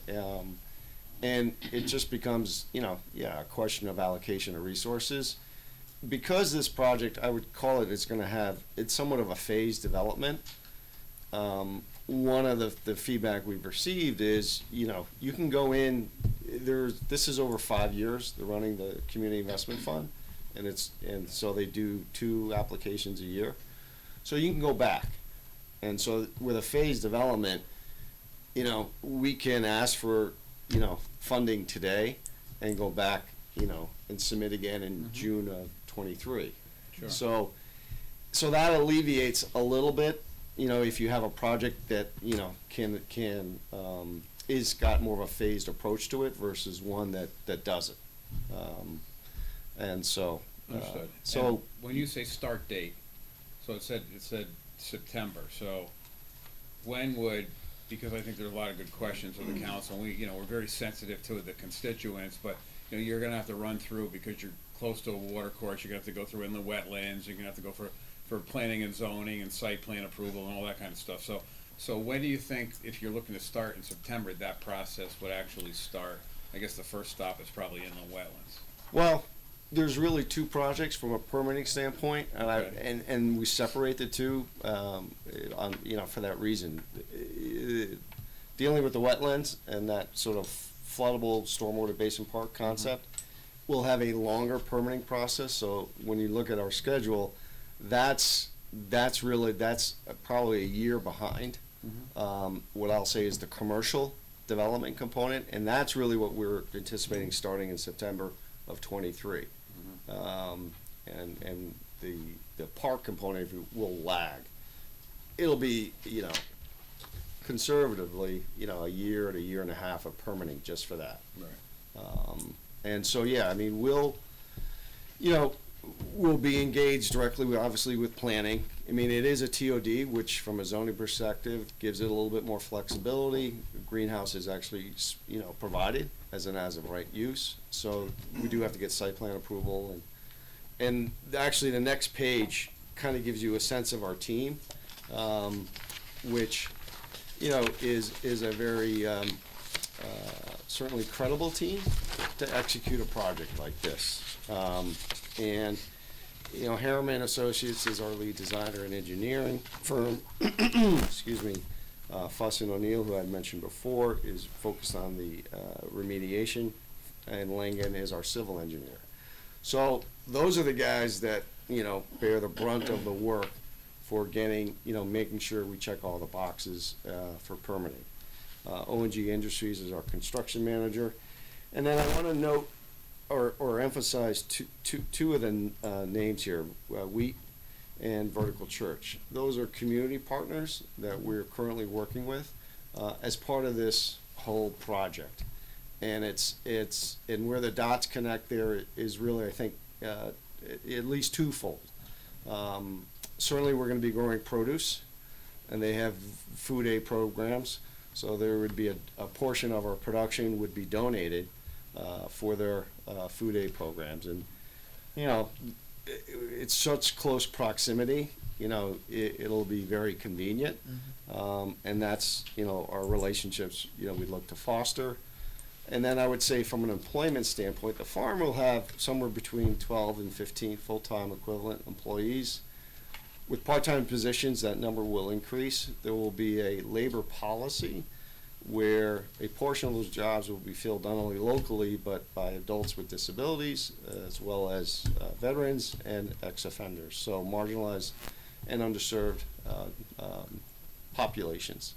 Speaker 12: it just becomes a question of allocation of resources. Because this project, I would call it's somewhat of a phased development. One of the feedback we've received is, you can go in, this is over 5 years, they're running the Community Investment Fund, and so they do 2 applications a year. So you can go back. And so with a phased development, we can ask for, funding today and go back, and submit again in June of 23.
Speaker 1: Sure.
Speaker 12: So that alleviates a little bit, if you have a project that, is got more of a phased approach to it versus one that doesn't. And so,
Speaker 1: Understood.
Speaker 12: So,
Speaker 1: And when you say start date, so it said September, so when would, because I think there are a lot of good questions of the council, and we're very sensitive to the constituents, but, you're gonna have to run through, because you're close to a water course, you're gonna have to go through in the wetlands, you're gonna have to go for planning and zoning and site plan approval and all that kind of stuff, so when do you think, if you're looking to start in September, that process would actually start? I guess the first stop is probably in the wetlands.
Speaker 12: well, there's really two projects from a permitting standpoint, and
Speaker 1: Okay.
Speaker 12: and we separate the two, for that reason. Dealing with the wetlands and that sort of floodable stormwater basin park concept, we'll have a longer permitting process, so when you look at our schedule, that's probably a year behind. What I'll say is the commercial development component, and that's really what we're anticipating starting in September of '23. And the park component will lag. It'll be, conservatively, a year to year and a half of permitting just for that.
Speaker 1: Right.
Speaker 12: And so, yeah, I mean, we'll be engaged directly, obviously, with planning. I mean, it is a TOD, which from a zoning perspective gives it a little bit more flexibility. The greenhouse is actually, provided as an as-of-right use. So we do have to get site plan approval. And actually, the next page kind of gives you a sense of our team, which, is a very certainly credible team to execute a project like this. And Harriman Associates is our lead designer and engineering firm. Excuse me. Fuss and O'Neill, who I mentioned before, is focused on the remediation, and Langen is our civil engineer. So those are the guys that bear the brunt of the work for getting, making sure we check all the boxes for permitting. O&G Industries is our construction manager. And then I want to note or emphasize two of the names here, Wheat and Vertical Church. Those are community partners that we're currently working with as part of this whole project. And and where the dots connect there is really, I think, at least twofold. Certainly, we're going to be growing produce, and they have food aid programs. So there would be a portion of our production would be donated for their food aid programs. And, it's such close proximity, it'll be very convenient. And that's, our relationships, we'd look to foster. And then I would say from an employment standpoint, the farm will have somewhere between 12 and 15 full-time equivalent employees. With part-time positions, that number will increase. There will be a labor policy where a portion of those jobs will be filled not only locally, but by adults with disabilities, as well as veterans and ex-offenders, so marginalized and underserved populations.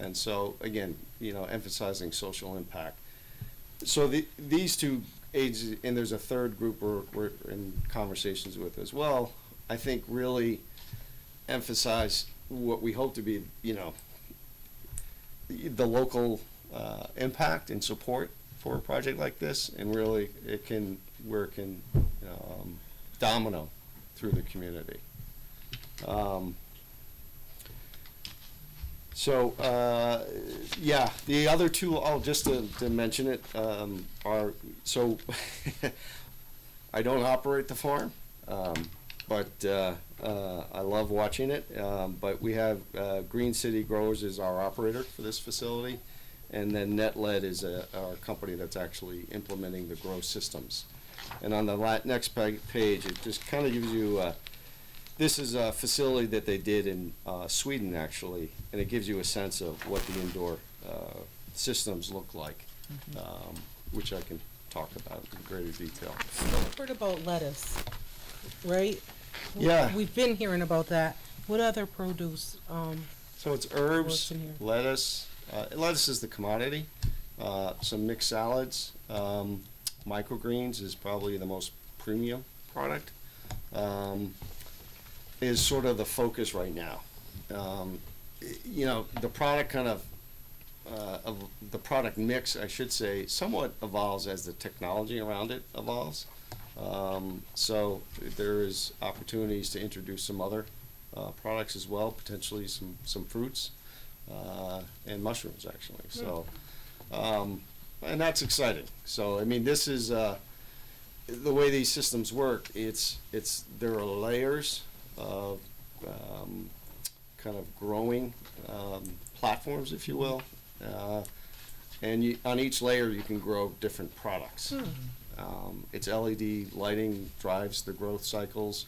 Speaker 12: And so, again, emphasizing social impact. So these two agencies, and there's a third group we're in conversations with as well, I think really emphasize what we hope to be, the local impact and support for a project like this, and really it can domino through the community. Yeah, the other two, just to mention it, are, so I don't operate the farm, but I love watching it. But we have Green City Growers is our operator for this facility, and then NetLed is our company that's actually implementing the grow systems. And on the next page, it just kind of gives you, this is a facility that they did in Sweden, actually, and it gives you a sense of what the indoor systems look like, which I can talk about in greater detail.
Speaker 8: I've heard about lettuce, right?
Speaker 12: Yeah.
Speaker 8: We've been hearing about that. What other produce?
Speaker 12: So it's herbs,
Speaker 8: What's in here?
Speaker 12: lettuce. Lettuce is the commodity. Some mixed salads. Microgreens is probably the most premium product. Is sort of the focus right now. The product kind of the product mix, I should say, somewhat evolves as the technology around it evolves. So there is opportunities to introduce some other products as well, potentially some fruits and mushrooms, actually. So, and that's exciting. So, I mean, this is the way these systems work. There are layers of kind of growing platforms, if you will, and on each layer you can grow different products. It's LED lighting drives the growth cycles,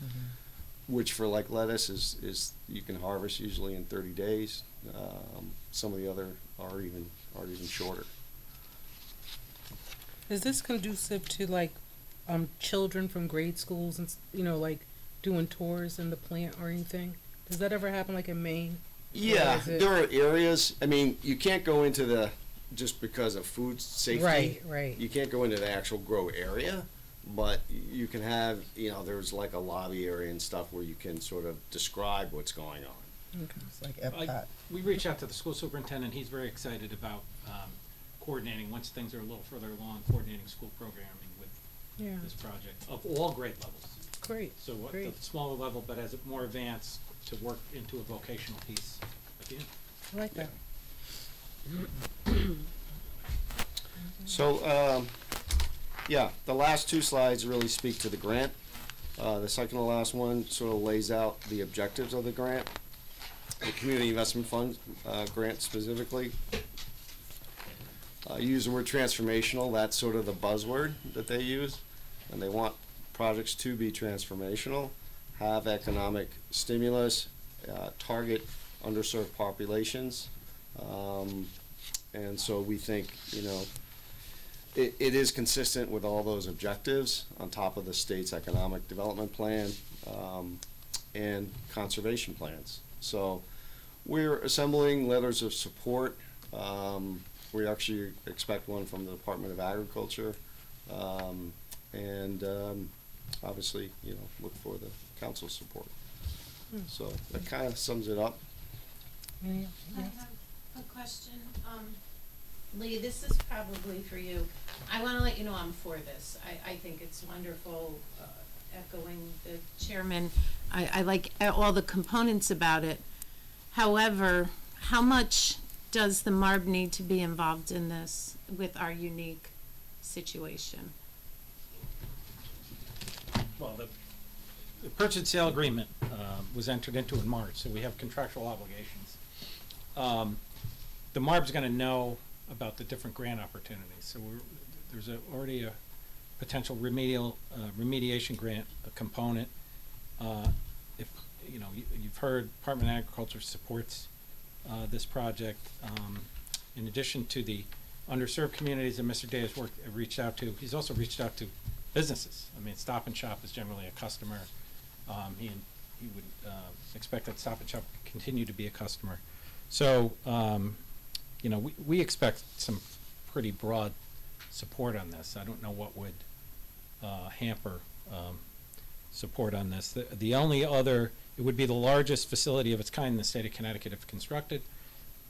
Speaker 12: which for like lettuce is you can harvest usually in 30 days. Some of the other are even shorter.
Speaker 8: Is this conducive to like children from grade schools and like doing tours in the plant or anything? Does that ever happen like in Maine?
Speaker 12: Yeah, there are areas. I mean, you can't go into just because of food safety.
Speaker 8: Right.
Speaker 12: You can't go into the actual grow area, but you can have, there's like a lobby area and stuff where you can sort of describe what's going on.
Speaker 13: Okay. It's like Epcot.
Speaker 10: We reach out to the school superintendent. He's very excited about coordinating, once things are a little further along, coordinating school programming with this project of all grade levels.
Speaker 8: Great.
Speaker 10: So at
Speaker 8: Great.
Speaker 10: the smaller level, but as it more advanced, to work into a vocational piece at the end.
Speaker 8: I like that.
Speaker 12: So, the last two slides really speak to the grant. The second to last one sort of lays out the objectives of the grant, the Community Investment Fund grant specifically. You use the word transformational, that's sort of the buzzword that they use, and they want projects to be transformational, have economic stimulus, target underserved populations, and so we think, it is consistent with all those objectives on top of the state's economic development plan and conservation plans. So we're assembling letters of support. We actually expect one from the Department of Agriculture, and obviously, look for the council's support. So that kind of sums it up.
Speaker 11: I have a question. Lee, this is probably for you. I want to let you know I'm for this. I think it's wonderful, echoing the chairman. I like all the components about it. However, how much does the MARB need to be involved in this with our unique situation?
Speaker 10: Well, the purchase and sale agreement was entered into in March, so we have contractual obligations. The MARB's going to know about the different grant opportunities, so there's already a potential remediation grant component. If you've heard, Department of Agriculture supports this project. In addition to the underserved communities that Mr. Day has reached out to, he's also reached out to businesses. I mean, Stop and Shop is generally a customer. He would expect that Stop and Shop would continue to be a customer. So, we expect some pretty broad support on this. I don't know what would hamper support on this. The only other, it would be the largest facility of its kind in the state of Connecticut if constructed.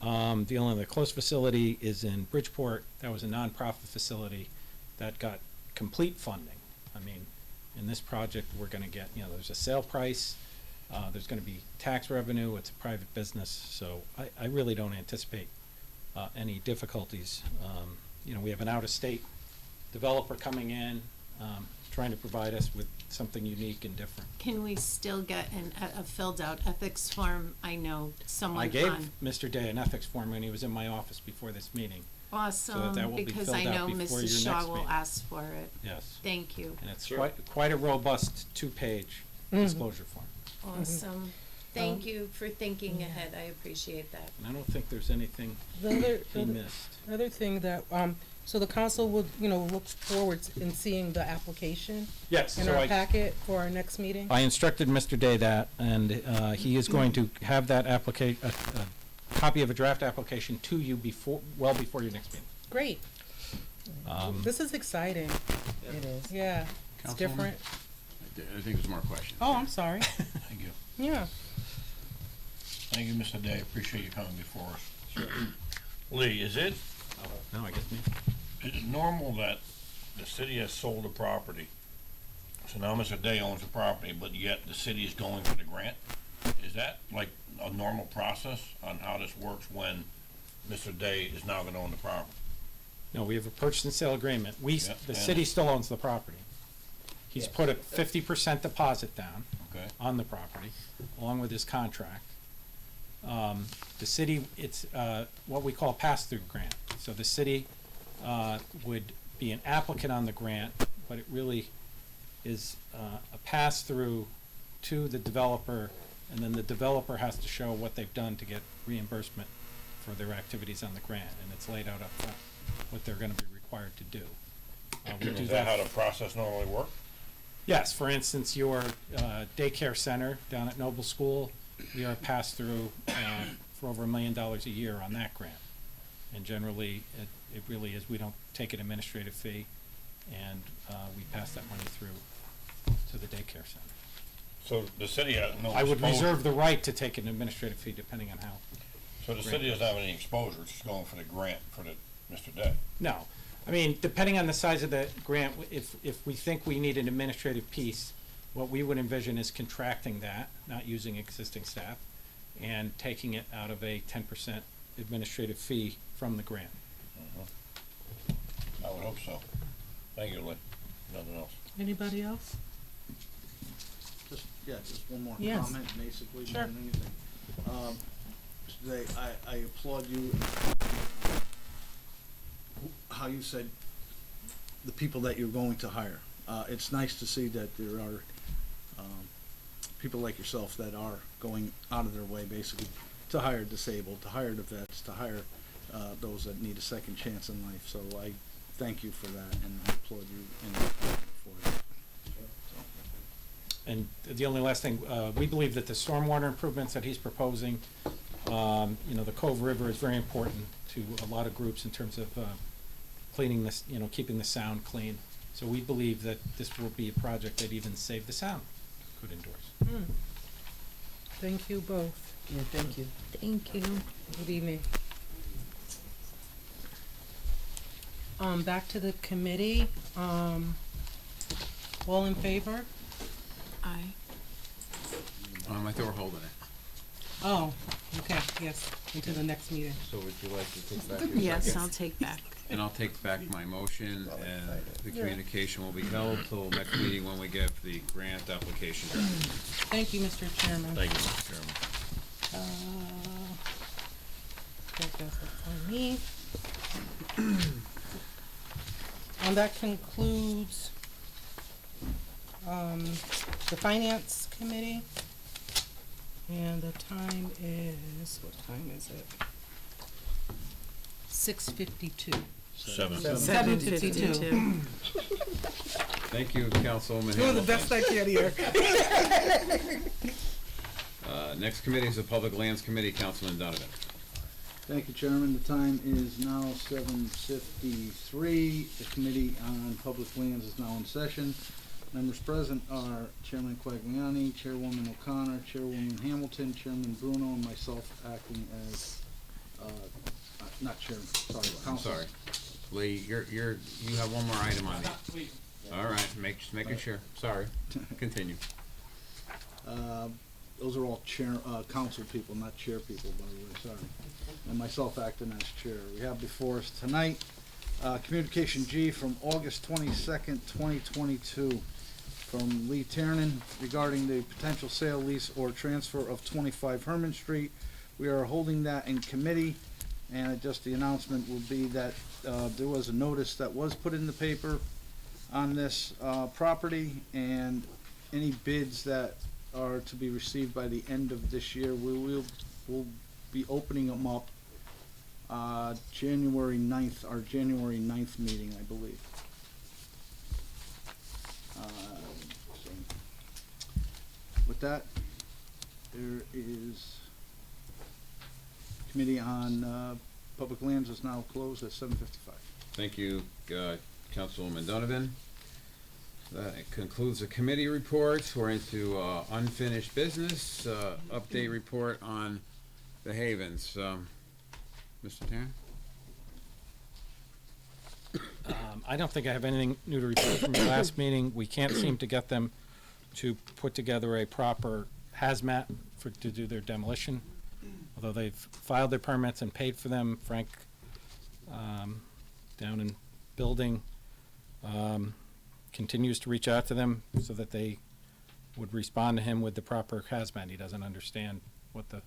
Speaker 10: The only other close facility is in Bridgeport. That was a nonprofit facility that got complete funding. I mean, in this project, we're going to get, there's a sale price, there's going to be tax revenue, it's a private business, so I really don't anticipate any difficulties. We have an out-of-state developer coming in, trying to provide us with something unique and different.
Speaker 11: Can we still get a filled-out ethics form? I know someone
Speaker 10: I gave Mr. Day an ethics form when he was in my office before this meeting.
Speaker 11: Awesome,
Speaker 10: that will be
Speaker 11: because
Speaker 10: filled
Speaker 11: I
Speaker 10: out
Speaker 11: know
Speaker 10: before
Speaker 11: Mrs.
Speaker 10: your
Speaker 11: Shaw
Speaker 10: next
Speaker 11: will
Speaker 10: meeting.
Speaker 11: ask for it.
Speaker 10: Yes.
Speaker 11: Thank you.
Speaker 10: And it's
Speaker 12: Sure.
Speaker 10: quite a robust two-page disclosure form.
Speaker 11: Awesome. Thank you for thinking ahead. I appreciate that.
Speaker 10: And I don't think there's anything he missed.
Speaker 8: The other thing that, so the council would, look forward in seeing the application
Speaker 10: Yes,
Speaker 8: in
Speaker 10: so
Speaker 8: our packet for our next meeting?
Speaker 10: I instructed Mr. Day that, and he is going to have that a copy of a draft application to you well before your next meeting.
Speaker 8: Great. This is exciting.
Speaker 13: It is.
Speaker 8: Yeah, it's
Speaker 1: Councilwoman?
Speaker 8: different.
Speaker 1: I think there's more questions.
Speaker 8: Oh, I'm sorry.
Speaker 9: Thank you.
Speaker 8: Yeah.
Speaker 9: Thank you, Mr. Day. Appreciate you coming before us. Lee, is it
Speaker 10: No, I guess me.
Speaker 9: normal that the city has sold a property So now Mr. Day owns the property, but yet the city is going for the grant? Is that like a normal process on how this works when Mr. Day is now gonna own the property?
Speaker 10: No, we have a purchase and sale agreement.
Speaker 9: Yeah,
Speaker 10: The
Speaker 9: and-
Speaker 10: city still owns the property. He's put a 50% deposit down
Speaker 9: Okay,
Speaker 10: on the property, along with his contract. The city, it's what we call a pass-through grant. So the city would be an applicant on the grant, but it really is a pass-through to the developer, and then the developer has to show what they've done to get reimbursement for their activities on the grant, and it's laid out up front what they're gonna be required to do. We do
Speaker 9: is that how the process normally works?
Speaker 10: Yes, for instance, your daycare center down at Noble School, we are passed through for over $1 million a year on that grant. And generally, it really is, we don't take an administrative fee, and we pass that money through to the daycare center.
Speaker 9: So the city has no
Speaker 10: I would
Speaker 9: exposure-
Speaker 10: reserve the right to take an administrative fee depending on how.
Speaker 9: So the city doesn't have any exposure, it's just going for the grant for the Mr. Day?
Speaker 10: No, I mean, depending on the size of the grant, if we think we need an administrative piece, what we would envision is contracting that, not using existing staff, and taking it out of a 10% administrative fee from the grant.
Speaker 9: I would hope so. Thank you, Lee. Nothing else.
Speaker 8: Anybody else?
Speaker 3: Just one more
Speaker 8: Yes.
Speaker 3: comment, basically, more
Speaker 8: Sure.
Speaker 3: than anything. Today, I applaud you, how you said the people that you're going to hire. It's nice to see that there are, people like yourself that are going out of their way, basically, to hire disabled, to hire the vets, to hire, those that need a second chance in life. So I thank you for that, and I applaud you for it.
Speaker 10: And the only last thing, we believe that the stormwater improvements that he's proposing, the Cove River is very important to a lot of groups in terms of cleaning this, keeping the sound clean. So we believe that this will be a project that even Save the Sound could endorse.
Speaker 8: Thank you both.
Speaker 13: Yeah, thank you.
Speaker 2: Thank you.
Speaker 8: Good evening. Back to the committee. All in favor?
Speaker 2: Aye.
Speaker 1: I thought we're holding it.
Speaker 8: Oh, okay, yes, until the next meeting.
Speaker 5: So would you like to take back your
Speaker 2: Yes,
Speaker 5: second?
Speaker 2: I'll take back.
Speaker 1: And I'll take back my motion, and the communication will be held till next meeting when we get the grant application drafted.
Speaker 8: Thank you, Mr. Chairman.
Speaker 9: Thank you, Mr. Chairman.
Speaker 8: That does it for me. And that concludes the Finance Committee. And the time is, what time is it? 6:52.
Speaker 2: 7:52.
Speaker 1: Thank you, Councilwoman
Speaker 8: Doing the
Speaker 1: Hamilton.
Speaker 8: best I can here.
Speaker 1: Next committee is the Public Lands Committee, Councilman Donovan.
Speaker 3: Thank you, Chairman. The time is now 7:53. The Committee on Public Lands is now in session. Members present are Chairman Quagliani, Chairwoman O'Connor, Chairwoman Hamilton, Chairman Bruno, and myself acting as, not Chairman, sorry,
Speaker 1: I'm
Speaker 3: Council.
Speaker 1: sorry. Lee, you have one more item on the. All right, just making sure. Sorry. Continue.
Speaker 3: Those are all council people, not chair people, by the way, sorry. And myself acting as chair. We have before us tonight, Communication G from August 22nd, 2022, from Lee Tiernan regarding the potential sale, lease, or transfer of 25 Herman Street. We are holding that in committee, and just the announcement will be that there was a notice that was put in the paper on this property, and any bids that are to be received by the end of this year, we'll be opening them up January 9th, our January 9th meeting, I believe. So, with that, there is Committee on Public Lands is now closed at 7:55.
Speaker 1: Thank you, Councilwoman Donovan. That concludes the committee reports. We're into unfinished business. Update report on the Havens. Mr. Tarrant?
Speaker 10: I don't think I have anything new to report from the last meeting. We can't seem to get them to put together a proper hazmat to do their demolition. Although they've filed their permits and paid for them, Frank, down in building, continues to reach out to them so that they would respond to him with the proper hazmat. He doesn't understand what the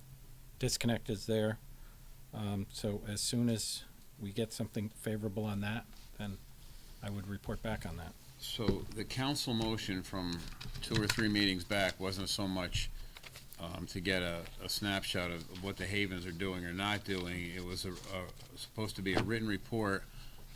Speaker 10: disconnect is there. So as soon as we get something favorable on that, then I would report back on that.
Speaker 1: So the council motion from 2 or 3 meetings back wasn't so much to get a snapshot of what the Havens are doing or not doing. It was supposed to be a written report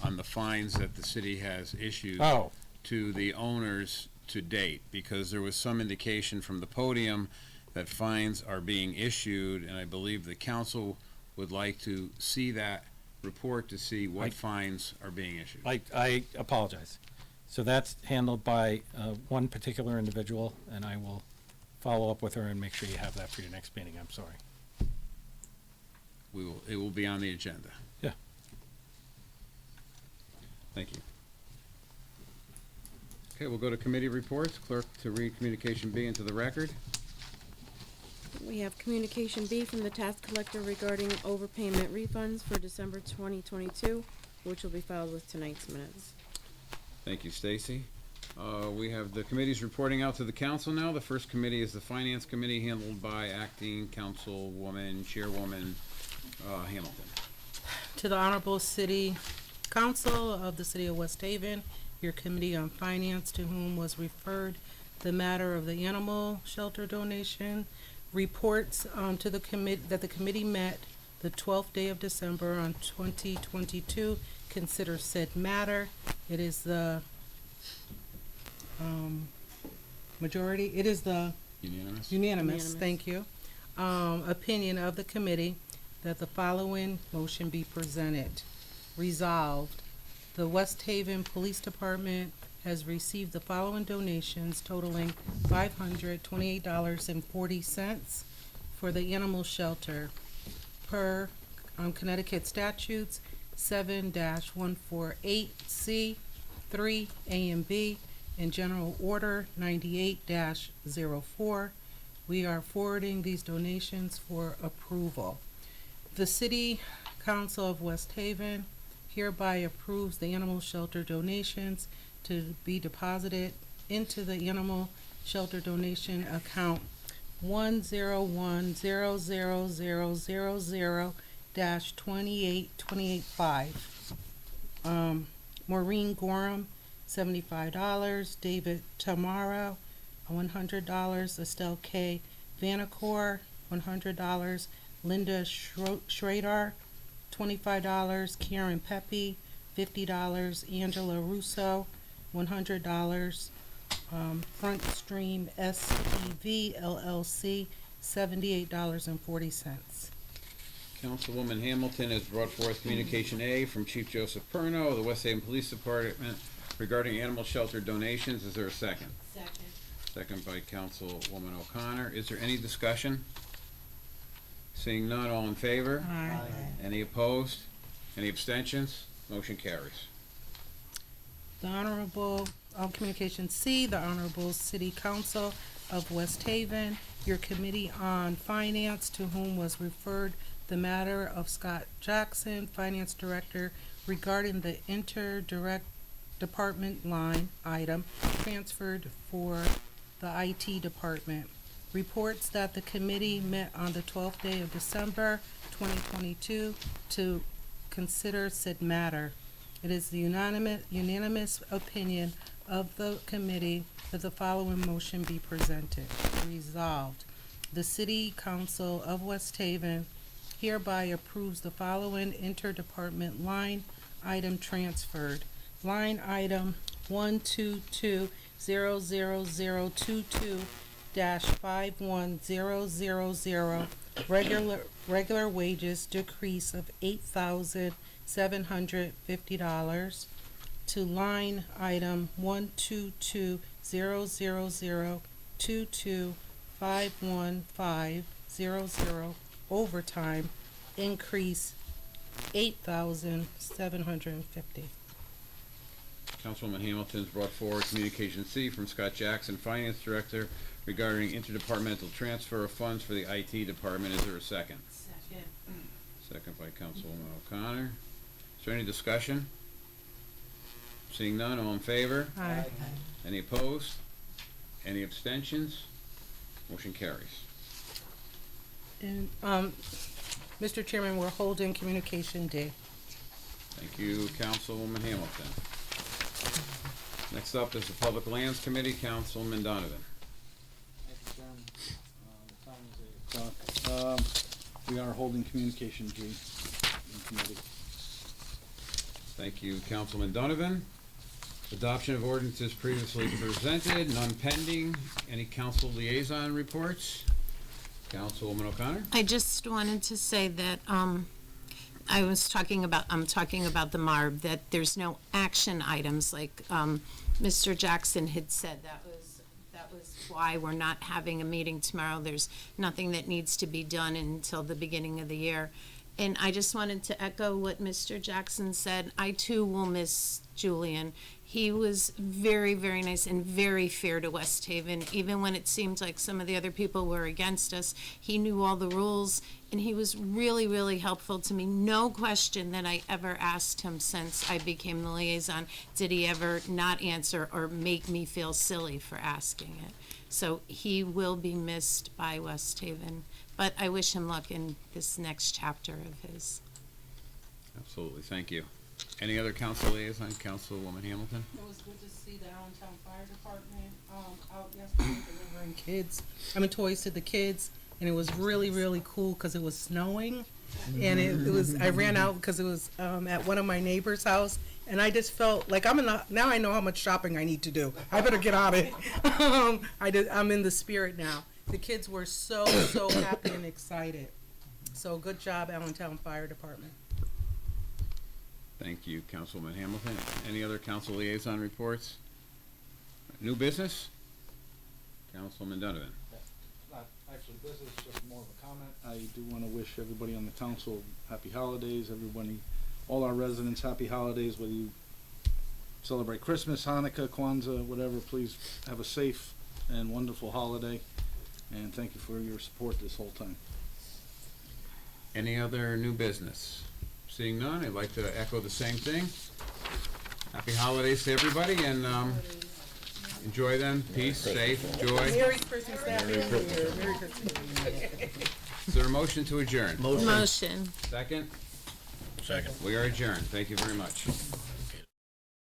Speaker 1: on the fines that the city has issued
Speaker 10: Oh,
Speaker 1: to the owners to date, because there was some indication from the podium that fines are being issued, and I believe the council would like to see that report to see what fines are being issued.
Speaker 10: I apologize. So that's handled by one particular individual, and I will follow up with her and make sure you have that for your next meeting. I'm sorry.
Speaker 1: It will be on the agenda.
Speaker 10: Yeah.
Speaker 1: Thank you. Okay, we'll go to committee reports. Clerk to read Communication B into the record.
Speaker 2: We have Communication B from the tax collector regarding overpayment refunds for December 2022, which will be filed with tonight's minutes.
Speaker 1: Thank you, Stacy. We have the committees reporting out to the council now. The first committee is the Finance Committee, handled by Acting Councilwoman, Chairwoman Hamilton.
Speaker 8: To the Honorable City Council of the City of West Haven, your Committee on Finance, to whom was referred the matter of the animal shelter donation, reports to the committee that the committee met the 12th day of December on 2022. Consider said matter. It is the majority. It is the
Speaker 1: Unanimous?
Speaker 8: unanimous. Thank you. Opinion of the committee that the following motion be presented. Resolved, the West Haven Police Department has received the following donations totaling $528.40 for the animal shelter per Connecticut statutes 7-148C 3 A and B in General Order 98-04. We are forwarding these donations for approval. The City Council of West Haven hereby approves the animal shelter donations to be deposited into the animal shelter donation account 101000000-28285. Maureen Gorham, $75. David Tamara, $100. Estelle K. Vanacore, $100. Linda Schrader, $25. Karen Pepe, $50. Angela Russo, $100. Front Stream SPV LLC, $78.40.
Speaker 1: Councilwoman Hamilton has brought forth Communication A from Chief Joseph Perno of the West Haven Police Department regarding animal shelter donations. Is there a second?
Speaker 11: Second.
Speaker 1: Second by Councilwoman O'Connor. Is there any discussion? Seeing none, all in favor?
Speaker 8: Aye.
Speaker 1: Any opposed? Any abstentions? Motion carries.
Speaker 8: The Honorable, Communication C, the Honorable City Council of West Haven, your Committee on Finance, to whom was referred the matter of Scott Jackson, Finance Director, regarding the inter-direct department line item transferred for the IT department. Reports that the committee met on the 12th day of December 2022 to consider said matter. It is the unanimous opinion of the committee that the following motion be presented. Resolved, the City Council of West Haven hereby approves the following interdepartment line item transferred. Line item 122-00022-51000, regular wages decrease of $8,750 to line item 122-00022-51500, overtime increase $8,750.
Speaker 1: Councilwoman Hamilton's brought forward Communication C from Scott Jackson, Finance Director, regarding interdepartmental transfer of funds for the IT department. Is there a second?
Speaker 11: Second.
Speaker 1: Second by Councilwoman O'Connor. Is there any discussion? Seeing none, all in favor?
Speaker 8: Aye.
Speaker 1: Any opposed? Any abstentions? Motion carries.
Speaker 8: And, Mr. Chairman, we're holding Communication Day.
Speaker 1: Thank you, Councilwoman Hamilton. Next up is the Public Lands Committee, Councilman Donovan.
Speaker 3: Thank you, Chairman. The time is 8 o'clock. We are holding Communication G in committee.
Speaker 1: Thank you, Councilman Donovan. Adoption of ordinances previously presented, none pending. Any council liaison reports? Councilwoman O'Connor?
Speaker 11: I just wanted to say that, I'm talking about the MARB, that there's no action items like, Mr. Jackson had said. That was why we're not having a meeting tomorrow. There's nothing that needs to be done until the beginning of the year. And I just wanted to echo what Mr. Jackson said. I too will miss Julian. He was very, very nice and very fair to West Haven, even when it seemed like some of the other people were against us. He knew all the rules, and he was really, really helpful to me. No question that I ever asked him since I became the liaison did he ever not answer or make me feel silly for asking it. So he will be missed by West Haven, but I wish him luck in this next chapter of his.
Speaker 1: Absolutely, thank you. Any other council liaison? Councilwoman Hamilton?
Speaker 8: It was good to see the Allentown Fire Department, out yesterday delivering toys to the kids, and it was really, really cool because it was snowing. And it was, I ran out because it was, at one of my neighbor's house, and I just felt like now I know how much shopping I need to do. I better get on it. I'm in the spirit now. The kids were so happy and excited. So good job, Allentown Fire Department.
Speaker 1: Thank you, Councilwoman Hamilton. Any other council liaison reports? New business? Councilman Donovan.
Speaker 3: Not actually business, just more of a comment. I do want to wish everybody on the council happy holidays, everybody, all our residents happy holidays, whether you celebrate Christmas, Hanukkah, Kwanzaa, whatever, please have a safe and wonderful holiday, and thank you for your support this whole time.
Speaker 1: Any other new business? Seeing none, I'd like to echo the same thing. Happy holidays to everybody, and enjoy them. Peace, safe, joy.
Speaker 8: Merry Christmas, Happy New Year. Merry Christmas.
Speaker 1: Is there a motion to adjourn?
Speaker 11: Motion.
Speaker 1: Second?
Speaker 9: Second.
Speaker 1: We are adjourned. Thank you very much.